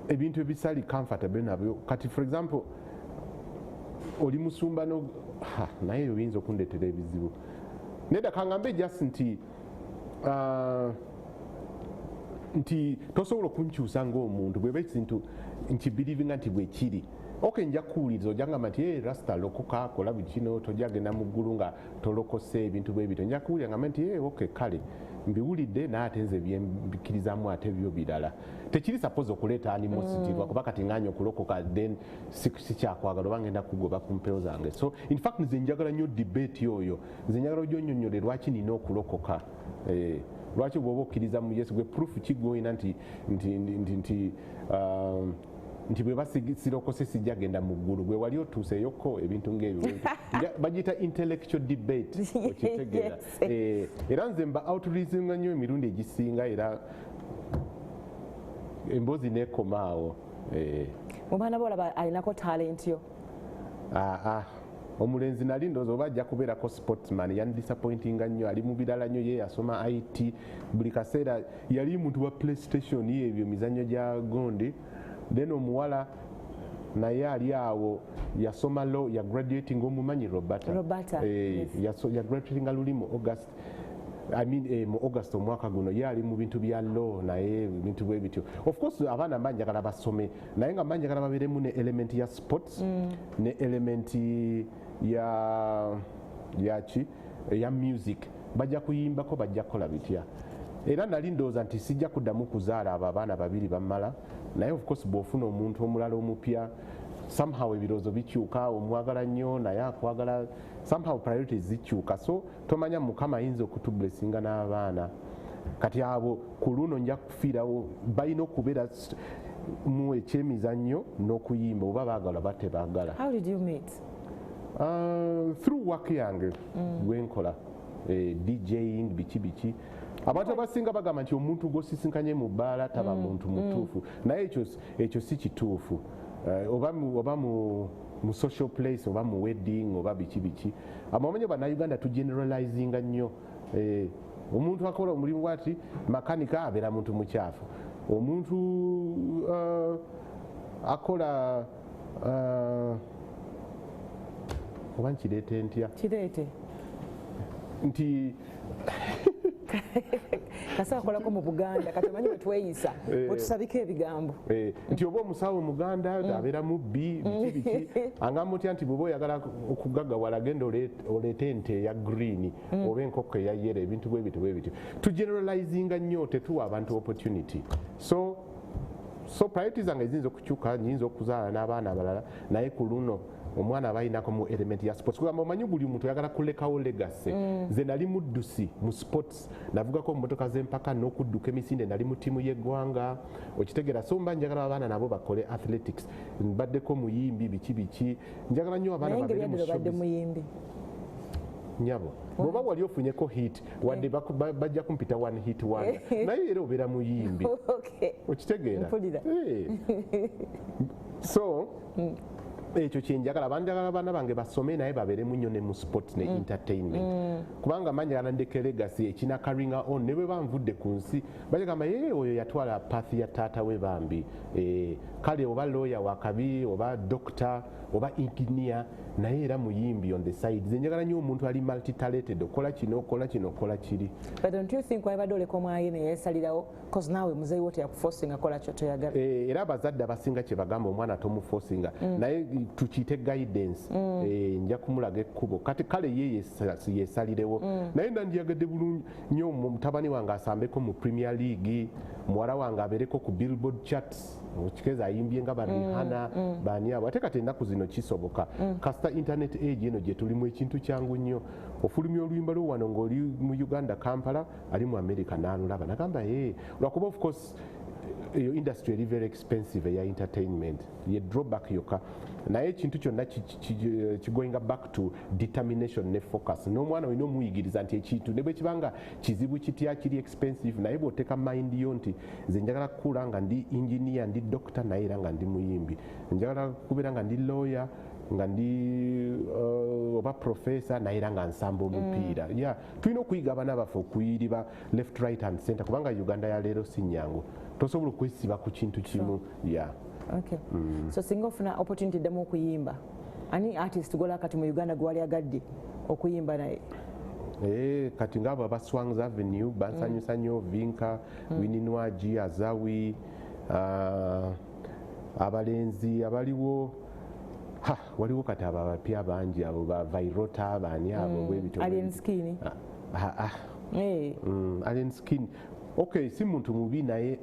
ebintu ebisali comfortable nabyo kati for example oli musumba no naye oyinza okundetera ebizibu nedda kangambe just nti tosobola okunkyusa ng'omuntu bweba ekintu nkibirivinga nti bwe kiri okay nja kuwuliriza ojangamba nti Rasta lokoka akola bikino tojja genda mu ggulu nga tolokose ebintu bwe bito nja kuwulira ngamba nti okay kale mbiwulidde naye ate nze byembikirizamu ate byo birala tekiri suppose okuleeta animosity lwakuba kati nganya okulokoka then sikyakwagala oba ngenda kugoba ku mpewo zange so in fact nze njagala nnyo debate oyo nze njagala ogyonnyonnyole lwaki nina okulokoka lwaki bwoba okkiriza mu Yesu gwe proof kigoyina nti bwe basirokose sijja genda mu ggulu bwe wali otuuseyoko ebintu ng'ebyo bagiyita intellectual debate okitegeera era nze mba outreasinga nnyo emirundi egisinga era emboozi neekomaawo omwana bolaba alinako talent yo omulenzi nali ndowooza oba ajja kubeerako sportsman yandisappointinga nnyo ali mu birala nnyo ye yasoma IT buli kaseera yali muntu wa playstation ebyo mizannyo gya gondi then omuwala naye ali awo yasoma law ya graduating omumanyi Roberta ya graduating luli mu August mu August omwaka guno ye ali mu bintu bya law naye bintu bwe bityo of course abaana mbanjagala basome naye nga mbanjagala babeeremu ne element ya sports ne element ya music bajja kuyimbako bajja kukola bitya era nali ndowooza nti sijja kuddamu kuzaala abo abaana babiri bamala naye of course bw'ofuna omuntu omulala omupya somehow ebirowoozo bikyuka omwagala nnyo naye akwagala somehow priorities zikyuka so tomanya Mukama ayinza okutublessinga n'abaana kati abo ku luno nja kufiirawo balina okubeera mu ekyemizannyo n'okuyimba oba baagala ba tebaagala. How did you meet? Through work yange gwenkola DJing biki abantu abasinga bagamba nti omuntu gw'osisinkanye mu bbaala taba muntu mutuufu naye ekyo si kituufu oba mu social place oba mu wedding oba biki abamanyi bannayuganda tugeneralizinga nnyo omuntu akola omulimu bwati makanika abeera muntu mukyafu omuntu akola oba nkireete ntya kireete nti kasa akolako mu Buganda kati omanyi wetweyisa otusabika ebigambo nti oba omusawo Muganda abeera mubbi biki angamba otya nti bw'oba oyagala okugaggawala genda oleete ente eya green oba enkoko eya yero ebintu bwe bityo tugeneralizinga nnyo tetuwa abantu opportunity so priorities zange ziyinza okukyuka nyinza okuzaala n'abaana abalala naye ku luno omwana aba alinako mu element ya sports kugamba omanyi buli muntu oyagala kulekawo legacy nze nali muddusi mu sports navugako mu motoka z'empaka n'okudduka emisinde nali mu ttiimu y'eggwanga okitegeera so mba njagala abaana nabo bakole athletics mbaddeko muyimbi biki njagala nnyo abaana babeere mu muyimbi nyabo bwoba wali ofunyeko hit wadde bajja kumpita one hit wonder naye era obeera muyimbi okitegeera so ekyo kyenjagala banjagala abaana bange basome naye babeeremu nnyo ne mu sport ne entertainment kubanga manyi alandeke legacy ekina karinga on ne bwe banvudde ku nsi bagamba oyo yatwala path ya taata we bambi kale oba lawyer wakabi oba doctor oba engineer naye era muyimbi on the side nze njagala nnyo omuntu ali multi talented okola kino okola kino okola kiri. But don't you think wabadde oleka omwaye ne yeesalirawo cause naawe muzeeyi wo teyakuforcinga kola kyo toyagala. Era abazadde abasinga kye bagamba omwana tomuforcinga naye tukiyite guidance nja kumulaga ekkubo kati kale ye yeesalirewo naye nandyagadde bulungi nnyo mutabani wange asambeko mu Premier League muwala wange abeereko ku Billboard charts okikeza ayimbye nga barihana bani abo ate kati ennaku zino kisoboka kasita internet age eno gye tulimu ekintu kyangu nnyo ofulumya oluyimba lwo wano ng'oli mu Uganda Kampala ali mu America n'alulaba nagamba lwakuba of course eyo industry eri very expensive eya entertainment ye drawback yokka naye ekintu kyonna kigoinga back to determination ne focus n'omwana olina omuyigiriza nti ekintu ne bwe kibanga kizibu kitya kiri expensive naye bw'oteeka mind yo nti nze njagala kukuula nga ndi engineer ndi doctor naye era nga ndi muyimbi njagala kubeera nga ndi lawyer nga ndi oba professor naye era nga nsamba omupiira tulina okuyiga abaana baffe okuyiriba left right and center kubanga Uganda ya leero si nnyangu tosobola okwesiba ku kintu kimu Okay. So singa ofuna opportunity demu okuyimba ani artist gola kati mu Uganda gwali agadde okuyimba naye kati ngabo abaswangs avenue bansanyusa nnyo Vinka Wininwaji Azawi abalenzi abaliwo waliwo kati abo abapya bangi abo ba Vairota bani abo bwebito Alien Skin Alien Skin okay si muntu mubi naye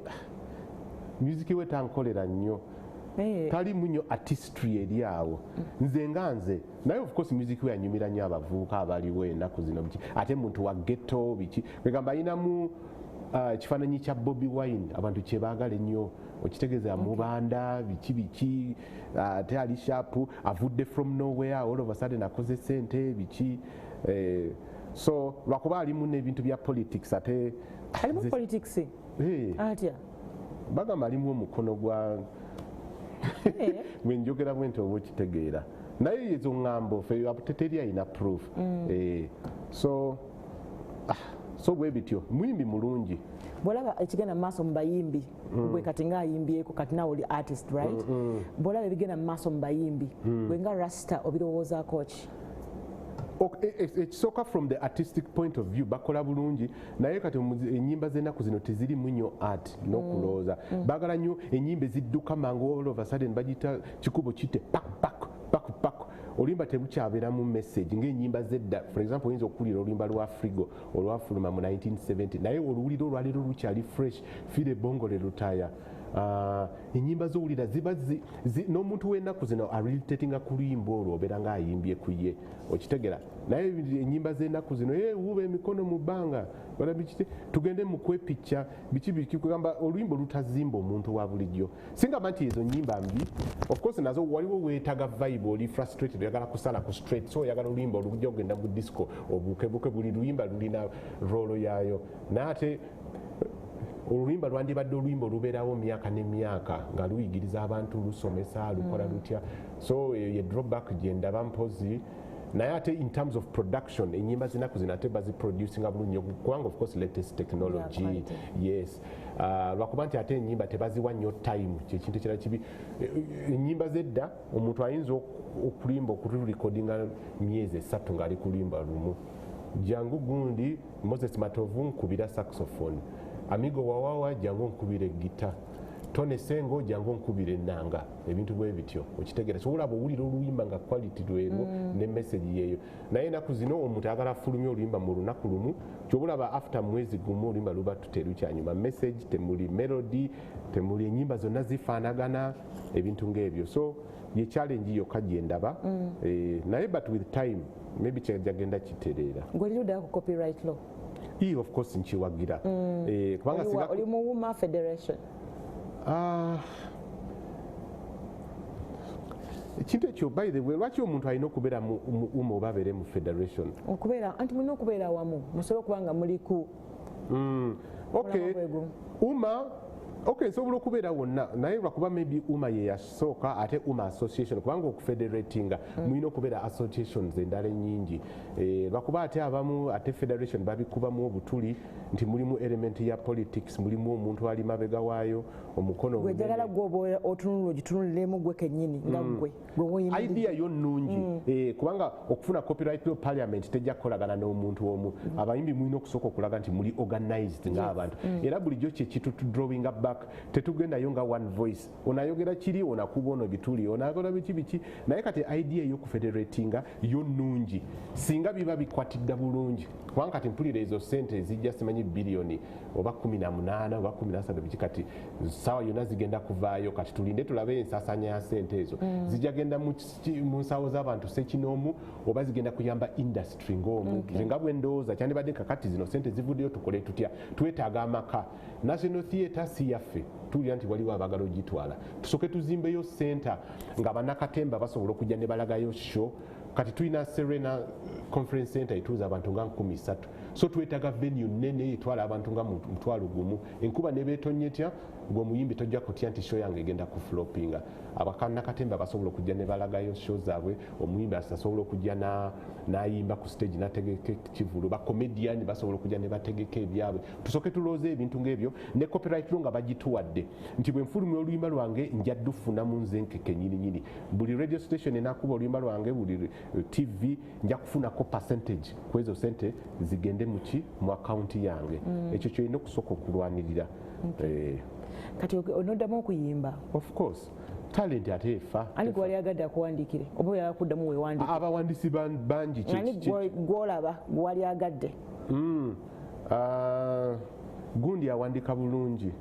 music we tankolera nnyo tali munyo artistry eri awo nze nganze naye of course music we anyumira nnyo abavubuka abaliwo ennaku zino biki ate muntu wa ghetto biki kwegamba ayinamu kifaananyi kya Bobby Wine abantu kye baagala ennyo okitegeeza mubanda biki ate ali sharp avudde from nowhere all of a sudden akoze sente biki so lwakuba alimu n'ebintu bya politics ate alimu politics atya bagamba alimu omukono gwa mwenjogera bwente oba okitegeera naye ezo ŋŋambo fe teteri ayina proof so bwe bityo muyimbi mulungi bwolaba ekigenda mu maaso mu bayimbi gwe kati ngaayimbyeko kati nawe oli artist right bwolaba ebigenda mu maaso mu bayimbi gwe nga Rasta obirowoozaako ki? Ekisooka from the artistic point of view bakola bulungi naye kati ennyimba z'ennaku zino tezirimu nnyo art n'okulooza baagala nnyo ennyimba ezidduka mangu all of a sudden bagita kikubo kite pak oluyimba tebukyabeeramu message ng'ennyimba z'edda for example oyinza okuwulira oluyimba lwa Frigo olwafuluma mu 1970 naye oluwulira olwaleero lukyali fresh fire bongole lutaya ennyimba z'owulira ziba n'omuntu w'ennaku zino arelitatinga ku luyimba olwo obeera ng'ayimbye ku ye okitegera naye ennyimba z'ennaku zino wuuba emikono mu bbanga tugende mu kwepicca biki kugamba oluyimba olutazimba omuntu wa bulijjo singamba nti ezo nnyimba mbi of course nazo waliwo weetaga vibe oli frustrated oyagala kusala ku straight so oyagala oluyimba olujja ogenda mu disco obukebuke buli luyimba lulina roolo yaayo naye ate oluyimba lwandibadde oluyimba olubeerawo myaka n'emyaka nga luyigiriza abantu lusomesa lukola lutya so ye drawback gye ndaba mpozi naye ate in terms of production ennyimba zinaku zino ate baziproducinga bulungi kubanga of course latest technology yes lwakuba nti ate ennyimba tebaziwa nnyo time kyekintu ekirala kibi ennyimba z'edda omuntu ayinza okulimba okurecordinga myezi 3 ng'ali kulimba lumu jangu gundi Moses Matovu nkubira saxophone Amigo Wawawa jangu nkubire gita Tone Sengo jangu nkubire ennanga ebintu bwe bityo okitegeera so olaba owulira oluyimba nga quality lwero ne message yeyo naye ennaku zino omuntu agala fulumya oluyimba mu lunaku lumu kyobulaba after mwezi gumu oluyimba luba tuterukyanyuma message temuli melody temuli ennyimba zonna zifaanagana ebintu ng'ebyo so ye challenge yokka gye ndaba naye but with time maybe kyajagenda kitereera ng'oliruddako ku copyright law of course nkiwagira kubanga oli mu Women Federation ekintu ekyo by the way lwaki omuntu alina okubeera mu oba abeere mu federation okubeera anti mulina okubeera wamu musobole okuba nga muli ku okay uma Okay, nsobola okubeera wonna naye lwakuba maybe UMA ye yasooka ate UMA association kubanga okufederatinga mulina okubeera associations endala ennyingi lwakuba ate abamu ate federation babikubamu obutuli nti mulimu element ya politics mulimu omuntu ali mabega waayo omukono gwejagala gwoba otunula ogitunuliremu gwe kennyini nga gwe idea yo nnungi kubanga okufuna copyright law parliament tejja kukolagana n'omuntu omu abayimbi mulina okusooka okulaga nti muli organized ng'abantu era bulijjo kyekitu drawing back tetugendayo nga one voice onayogera kiri onakuba ono bituli onagora biki naye kati idea ey'okufederatinga yo nnungi singa biba bikwatidde bulungi kubanga kati mpulira ezo sente ezijja simanyi biliyoni oba 18 oba 17 biki kati sawa yonna zigenda kuvaayo kati tulinde tulabe ensasanya ya sente ezo zijja genda mu nsawo z'abantu sekinoomu oba zigenda kuyamba industry ng'omu nga bwe ndowooza kyandibadde kakati zino sente zivuddeyo tukole tutya twetaaga amaka national theatre si yaffe tuwulira nti waliwo abagala ogitwala tusooke tuzimbeyo center nga bannakatemba basobola okujja ne balagayo show kati tulina Serena conference center etuuza abantu nga 13 so twetaaga venue nene etwala abantu nga mutwalo gumu enkuba ne beetonyetya gwe muyimbi tojja kutya nti show yange egenda ku floppinga abakannakatemba basobola okujja ne balagayo show zaabwe omuyimbi asobola okujja n'ayimba ku stage n'ategeka kivulu bakomediani basobola okujja ne bategeka ebyabwe tusooke tulooze ebintu ng'ebyo ne copyright law nga bagituwadde nti bwe nfulumya oluyimba lwange nja ddufuna mu nze nkeke nyininyini buli radio station enakuba oluyimba lwange buli tv nja kufunako percentage ku ezo sente zigende mu akaunti yange ekyo kyolina okusooka okulwanirira kati onoddamu okuyimba of course talent ate efa ani gwali agadde akuwandiikire oba oyagala kuddamu weewandiike abawandiisi bangi gwolaba gwali agadde gundi awandiika bulungi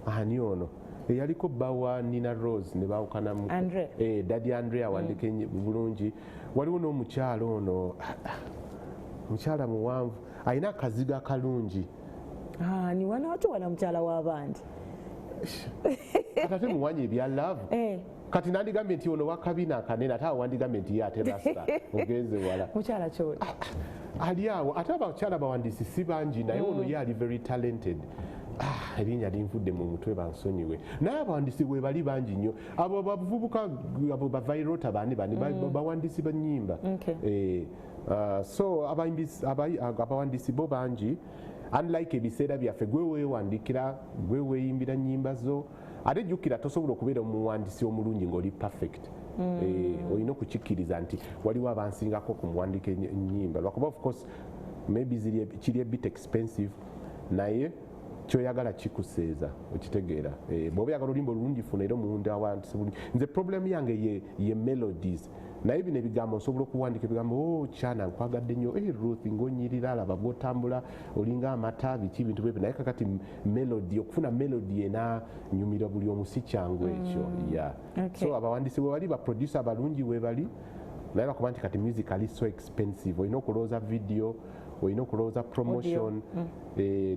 ani ono eyaliko bbawa Nina Rose ne baawukanamu Daddy Andre awandiika bulungi waliwo n'omukyalo ono mukyala muwanvu alina akazigo akalungi ni wanaatuwana mukyala w'abandi ate muwanya ebya love kati nandigambye nti ono wakabina akanene ate awandigambye nti ye ate Rasta ogenze wala mukyala kyoli ali awo ate abakyala bawandiisi si bangi naye ono ye ali very talented erinnya linvudde mu mutwe bansonyiwe naye abawandiisi bwe bali bangi nnyo abo bavubuka abo bavairota bani bawandiisi bannyimba so abawandiisi bo bangi unlike ebiseera byaffe gwe weewandikira gwe weeyimbira nnyimba zo ate jjukira tosobola okubeera omuwandiisi omulungi ng'oli perfect olina okukikkiriza nti waliwo abansingako ku muwandiika ennyimba lwakuba of course maybe kiri a bit expensive naye kyoyagala kikuseeza okitegeera bw'oba oyagala olimba olulungi funa era omuwundi awandiise bulungi nze problemu yange ye melodies naye bino ebigambo nsobola okuwandika ebigambo kyana nkwagadde nnyo Ruth ng'onyirira alaba bw'otambula olinga amata biki bintu bwebyo naye kakati melody okufuna melody enanyumira buli omu si kyangu ekyo so abawandiisi bwe bali baproducer abalungi we bali naye lwakuba nti kati music ali so expensive olina okulowooza video olina okulowooza promotion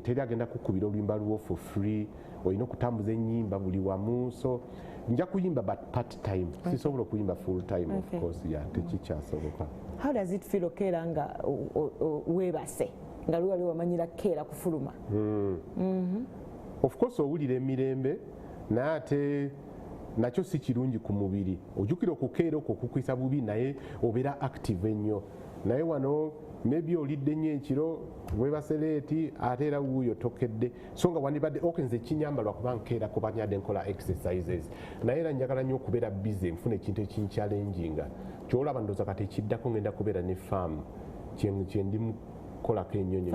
teri agenda kukubira oluyimba lwo for free olina okutambuza ennyimba buli wamu so nja kuyimba but part time sisobola okuyimba full time of course tekikyasoboka how does it feel okeera nga weebase nga lwali wamanyira keera kufuluma of course owulira emirembe naye ate nakyo si kirungi ku mubiri ojjukira okukeera okwo kukwisa bubi naye obeera active ennyo naye wano maybe olidde nnyo ekiro weebase leeti ate era wuuyo tokedde so nga wandibadde nze kinyamba lwakuba nkeera kuba nyadde nkola exercises naye era njagala nnyo okubeera busy nfuna ekintu ekinchallenginga kyolaba ndowooza kati ekiddako ngenda kubeera ne faamu kyendi mukolako ennyonyo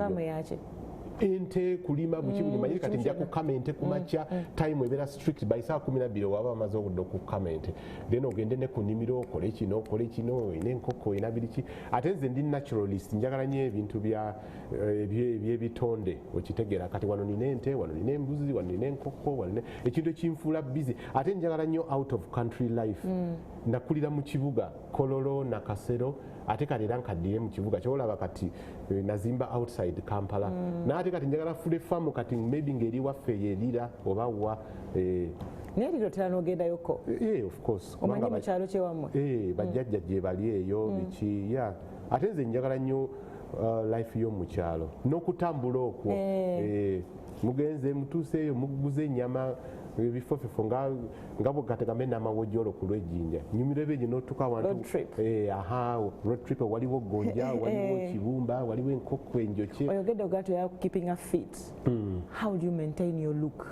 ente kulima buki bulimanyire kati nja kukama ente kumakya time ebeera strict by saa 12 waba bamaze obudde okukama ente then ogende ne ku nnimiro okole kino n'enkoko ina biriki ate nze ndi naturalist njagala nnyo ebintu ebyebitonde okitegeera kati wano nina ente wano nina embuzi wano nina enkoko ekintu ekinfuula busy ate njagala nnyo out of country life nakulira mu kibuga Kololo na Kasero ate kati era nkaddire mu kibuga kyolaba kati nazimba outside Kampala naate kati njagala fule farm kati maybe ngeri waffe yerira oba wa naye liro tera n'ogendayoko of course omanyi mu kyalo kyewammwe bajjajja gye bali eyo biki ate nze njagala nnyo life y'omu kyalo n'okutambula okwo mugenze mutuuseeyo muguze ennyama ebifofefo nga bwegategame n'amawojjolo ku lwejjinja nyumira ebyo n'otuka awantu road trip waliwo gonja waliwo kibumba waliwo enkoko enjoke oyogedde ogato ya keeping a fit how do you maintain your look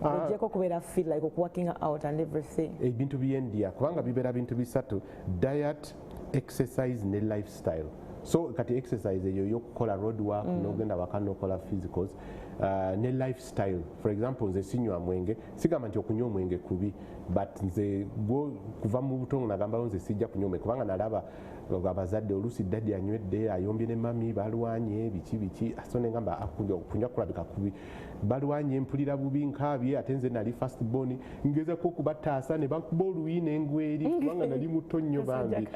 ojjako kubeera fit like working out and everything ebintu byendya kubanga bibeera bintu bisatu diet exercise ne lifestyle so kati exercise eyo yokukola road work n'ogenda waka n'okola physicals ne lifestyle for example nze sinywa mwenge sigamba nti okunywa omwenge kubi but nze kuva mu butongo nagambawo nze sijja kunywa omwenge kubanga nalaba abazadde oluusi daddy anywedde ayombye ne mami balwanye biki so negamba okunywa kulabika kubi balwanye mpulira bubi nkaabye ate nze nali first born ngezako okubataasa ne bakuba oluyi n'engweri kubanga nali muto nnyo bambi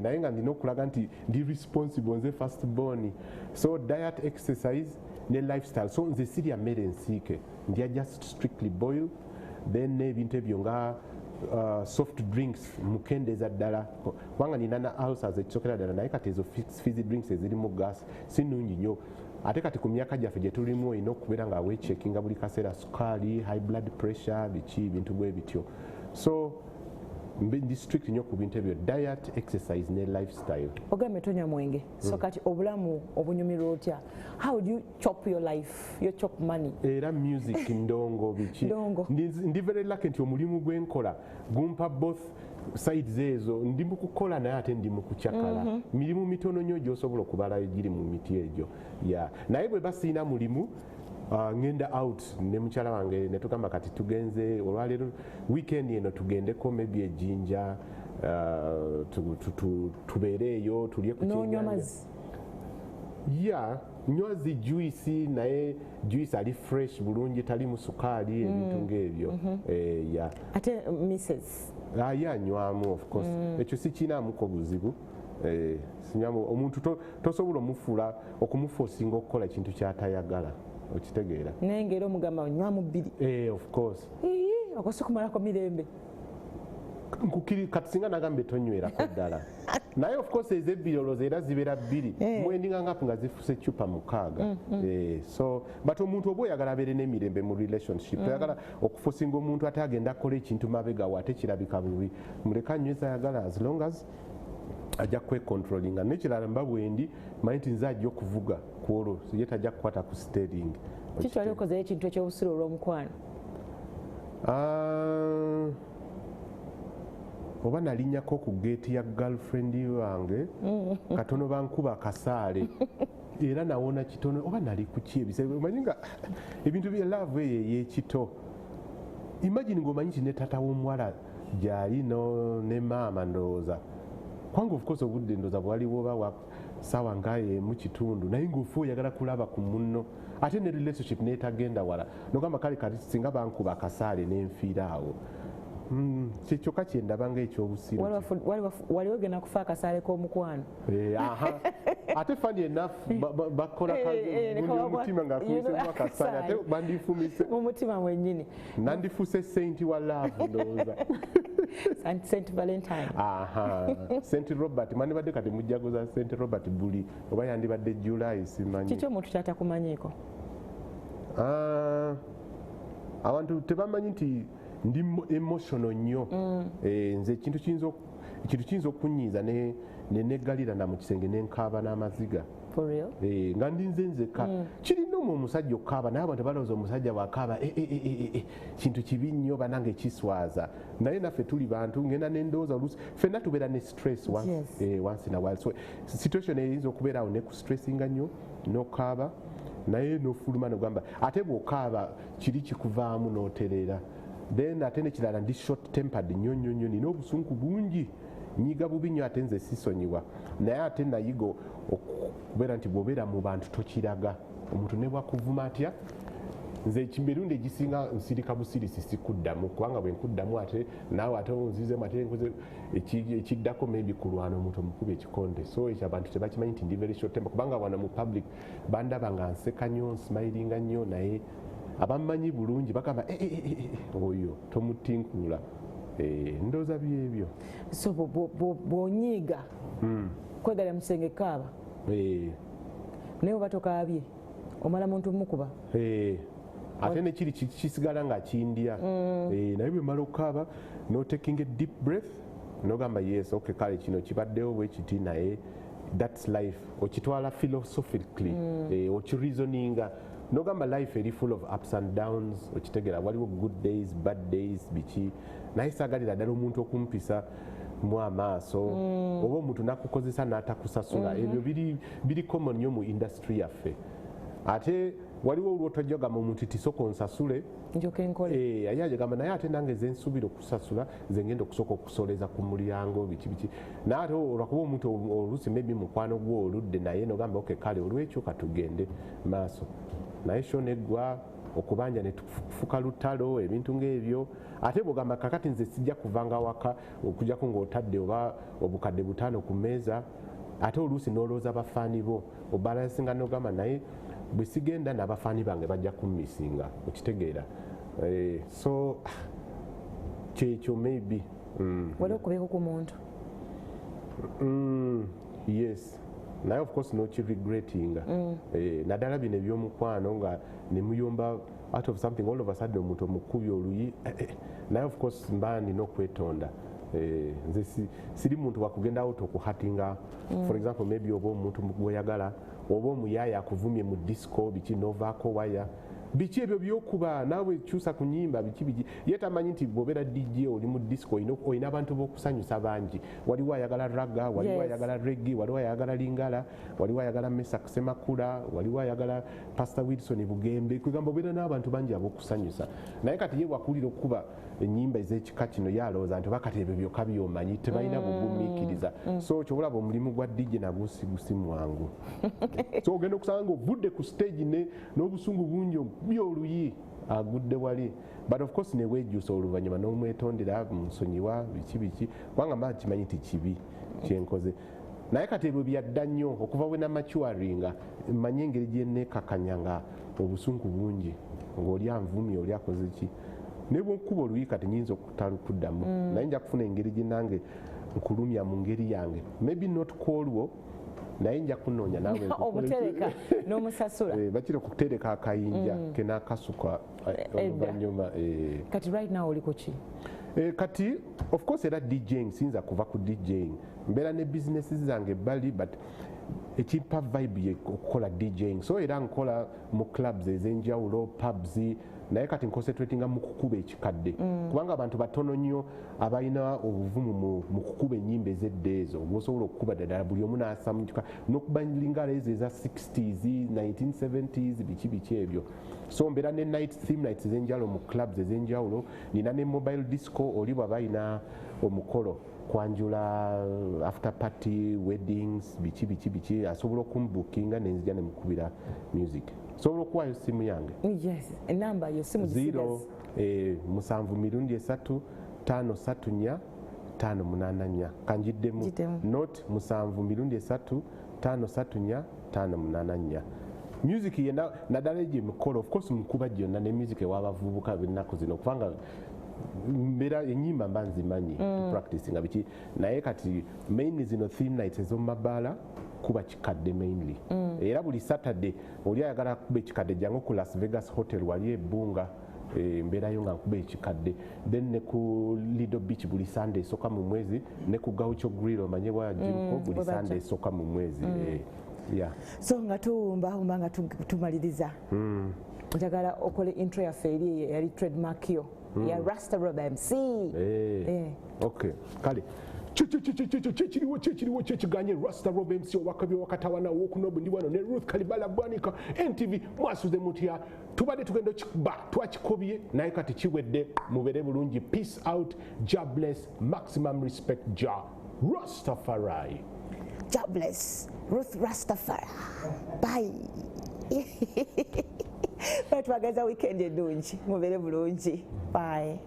naye nga ndina okulaga nti ndi responsible nze first born so diet exercise ne lifestyle so nze sirya mmere ensiike ndya just strictly boil then n'ebintu ebyo nga soft drinks mukendeeza ddala kubanga nina na ulcers ekisokera ddala naye kati ezo fizzy drinks ezirimu gas si nnungi nnyo ate kati ku myaka gyaffe gye tulimu olina okubeera nga weecheckinga buli kaseera sukaali high blood pressure biki bintu bwe bityo so ndi strict nnyo ku bintu ebyo diet exercise ne lifestyle ogambye tonywa mwenge so kati obulamu obunyumirwa otya how do you chop your life you chop money era music ndongo biki ndi very lucky nti omulimu gwenkola gumpa both sides ezo ndi mu kukola naye ate ndi mu kukyakala mirimu mitono nnyo gy'osobola okubala egiri mu miti egyo naye bwe basiina mulimu ngenda out ne mukyala wange ne tugamba kati tugenze olwaleero weekend eno tugendeko maybe ejjinja tubeereeyo tulye ku kyenyanja nywa zi juice naye juice ali fresh bulungi talimu sukaali ebintu ng'ebyo ate Mrs. Anywamu of course ekyo sikinaamuko buzibu sinywamu omuntu tosobola omufula okumufosinga okukola ekintu kyatayagala okitegeera nengera omugamba onywamu bbiri of course okosa okumalako mirembe nkukiri kati singa nagambe tonywerako ddala naye of course ezebbiri olwoza era zibeera bbiri mwendinga ngapu nga zifuse ecupa 6 so but omuntu oba oyagala abeere n'emirembe mu relationship toyagala okufosinga omuntu ate agenda kukola ekintu mabegawo ate kirabika bubi muleka nyweza ayagala as long as ajja kwecontrolinga nekirala mba bwendi manyi nti nze ajja okuvuga kwolwo ye tajja kukwata ku steering kiki wali okozeyo ekintu ekyobusiru olw'omukwano oba nalinnyako ku geeti ya girlfriend wange katono bankuba akasaale era nawona kitono oba nali kuki omanyi nga ebintu bya love eyo ey'ekito imagine ng'omanyi kine tata w'omuwala gyali ne maama ndowooza kwange of course obudde ndowooza bwaliwo oba wa saawa ngayo mu kitundu naye ng'ofe oyagala kulaba ku munno ate ne relationship neetagenda wala nogamba kale kati singa bankuba akasaale n'enfiira awo kyekyoka kyendaba ng'ekyobusiru wali ogenda kufa akasaale k'omukwano ate funny enough bakola omutima ng'afumisemu akasaale ate bandifumise mu mutima mwennyini nandifuse saint wa love ndowooza Saint Valentine Saint Robert mani badde kati mujjaguza Saint Robert buli oba yandibadde July simanyi kiki omuntu kyatakumanyiiko abantu tebamanyi nti ndi emotional nnyo nze ekintu kiyinza okunyiiza nenegalira na mu kisenge nenkaaba n'amaziga nga ndi nze nzeka kirina omwo omusajja okukaaba naye abantu balowooza omusajja bwakaaba kintu kibi nnyo banange kiswaza naye naffe tuli bantu ngenda nendowooza oluusi ffenna tubeera ne stress once in a while so situation eyinza okubeerawo ne ku stressinga nnyo n'okaaba naye n'ofuluma nogamba ate bw'okaaba kiri kikuvaamu n'otereera then ate nekirala ndi short tempered nnyo nina obusungu bungi nyiga bubi nnyo ate nze sisonyiwa naye ate nayiga okubeera nti bw'obeera mu bantu tokiraga omuntu ne bwakuvuma atya nze emirundi egisinga nsirika busirisi sikuddamu kubanga bwe nkuddamu ate naawe ate onzizemu ate nkoze ekiddako maybe ku lwana omuntu omukuba ekikonde so ekyo abantu tebakimanyi nti ndi very short temper kubanga wano mu public bandaba nga nseka nnyo nsmilinga nnyo naye abamanyi bulungi bagamba oyo tomutinkula ndowooza byebyo so bw'onyiiga kwegalira mu kisenge kaaba naye oba tokaabye omala muntu mukuba ate nekiri kisigala nga kindya naye bwe mala okukaaba no taking a deep breath nogamba yes okay kale kino kibaddewo bwe kiti naye that's life okitwala philosophically okireasoninga nogamba life eri full of ups and downs okitegera waliwo good days bad days biki naye saagalira ddala omuntu okumpisa mu amaaso oba omuntu nakukozesa n'atakusasula ebyo biri common nnyo mu industry yaffe ate waliwo olwotojogamba omuntu tisoko onsasule ayagamba naye ate nange zensuubira okusasula zengenda okusooka okusoleza ku mulyango biki naate olwakuba omuntu oluusi maybe mukwano gwo oludde naye nogamba okay kale olwekyo katugende maaso naye sho neggwa okubanja netufuka lutalo ebintu ng'ebyo ate bwogamba kakati nze sijja kuvanga waka okujjako ng'otadde oba obukadde butaano ku mmeeza ate oluusi n'olowooza bafaani bo obalansinga nogamba naye bwe sigenda n'abafaani bange bajja kummisinga okitegeera so kyekyo maybe wali okubeko ku muntu yes naye of course nokiregretinga naddala bino ebyomukwano nga nemuyomba out of something all of a sudden omuntu omukubye oluyi naye of course mba nina okwetonda nze siri muntu wakugenda out okuhatinga for example maybe oba omuntu gweyagala oba omuyaya akuvumye mu disco biki novaako waya biki ebyo byokuba naawe kyusa ku nyimba biki ye tamanyi nti bw'obeera DJ oli mu disco olina abantu b'okusanyusa bangi waliwo ayagala raga waliwo ayagala reggae waliwo ayagala lingala waliwo ayagala Mesa Semakula waliwo ayagala Pastor Wilson Bugembe kugamba obeera n'abantu bangi ab'okusanyusa naye kati ye wakulira okuba ennyimba ez'ekika kino yalowooza nti oba kati ebyo byokka byomanyi tebalina bugumiikiriza so kyobulaba omulimu gwa DJ nagwo si mwangu so ogenda okusanga nga ovudde ku stage n'obusungu bungi byoluyi agudde wali but of course neweejuusa oluvannyuma n'omwetondera musonyiwa biki kubanga mba kimanyi ti kibi kyenkoze naye kati ebyo byadda nnyo okuva bwe namatuwaringa mmanyi engeri gye neekakanya nga obusungu bungi ng'oli anvumye oli akoze ki naye bw'okuba oluyi kati nyinza okutalukuddamu naye nja kufuna engeri gye nange nkulumya mu ngeri yange maybe not kwolwo naye nja kunoonya naawe omutereka n'omusasula bakira kutereka akayinja kenakasuka oluvannyuma kati right now oliko ki kati of course era DJing siyinza kuva ku DJing mbeera ne business zange ebbali but ekimpa vibe okukola DJing so era nkola mu clubs ez'enjawulo pubs naye kati nconcentratinga mu kukuba ekikadde kubanga abantu batono nnyo abalina obuvumu mu kukuba ennyimba ez'edda ezo bwosobola okukuba ddala buli omu n'asamuka n'okuba lingala ezo eza 60s 1970s biki ebyo so mbeera ne theme nights ez'enjawulo mu clubs ez'enjawulo nina ne mobile disco oli bw'aba alina omukolo kwanjula after party weddings biki asobola okumbukinga nenzija nemukubira music sobola okuwaayo simu yange yes enamba yo simu 0 7 534 kanjiddemu not 7 534 584 music yena naddala gye mikolo of course mukuba gyonna ne music ew'abavubuka b'ennaku zino kubanga mbeera ennyimba mba nzimanyi practice nga biki naye kati mainly zino theme nights ez'omumabaala kuba kikadde mainly era buli Saturday oli ayagala kuba ekikadde jangu ku Las Vegas Hotel wali ebbunga mbeerayo nga nkuba ekikadde then ne ku Lido Beach buli Sunday esooka mu mwezi ne ku Gaucho Grill omanye bwa Jimko buli Sunday esooka mu mwezi yeah. So nga tuwumba nga tumaliriza njagala okole intro yaffe eri yali trademark yo ya Rasta Rob MC okay kale kyekiriwo kyekiganye Rasta Rob MC owakabi wakatawana wokunobu ndi wano ne Ruth Kalibala Bwanika NTV Mwasuze Mutya tubadde tugenda okikuba twakikobye naye kati kiwedde mubere bulungi peace out God bless maximum respect Rastafari God bless Ruth Rastafari bye batwagaza weekend edungi mubere bulungi bye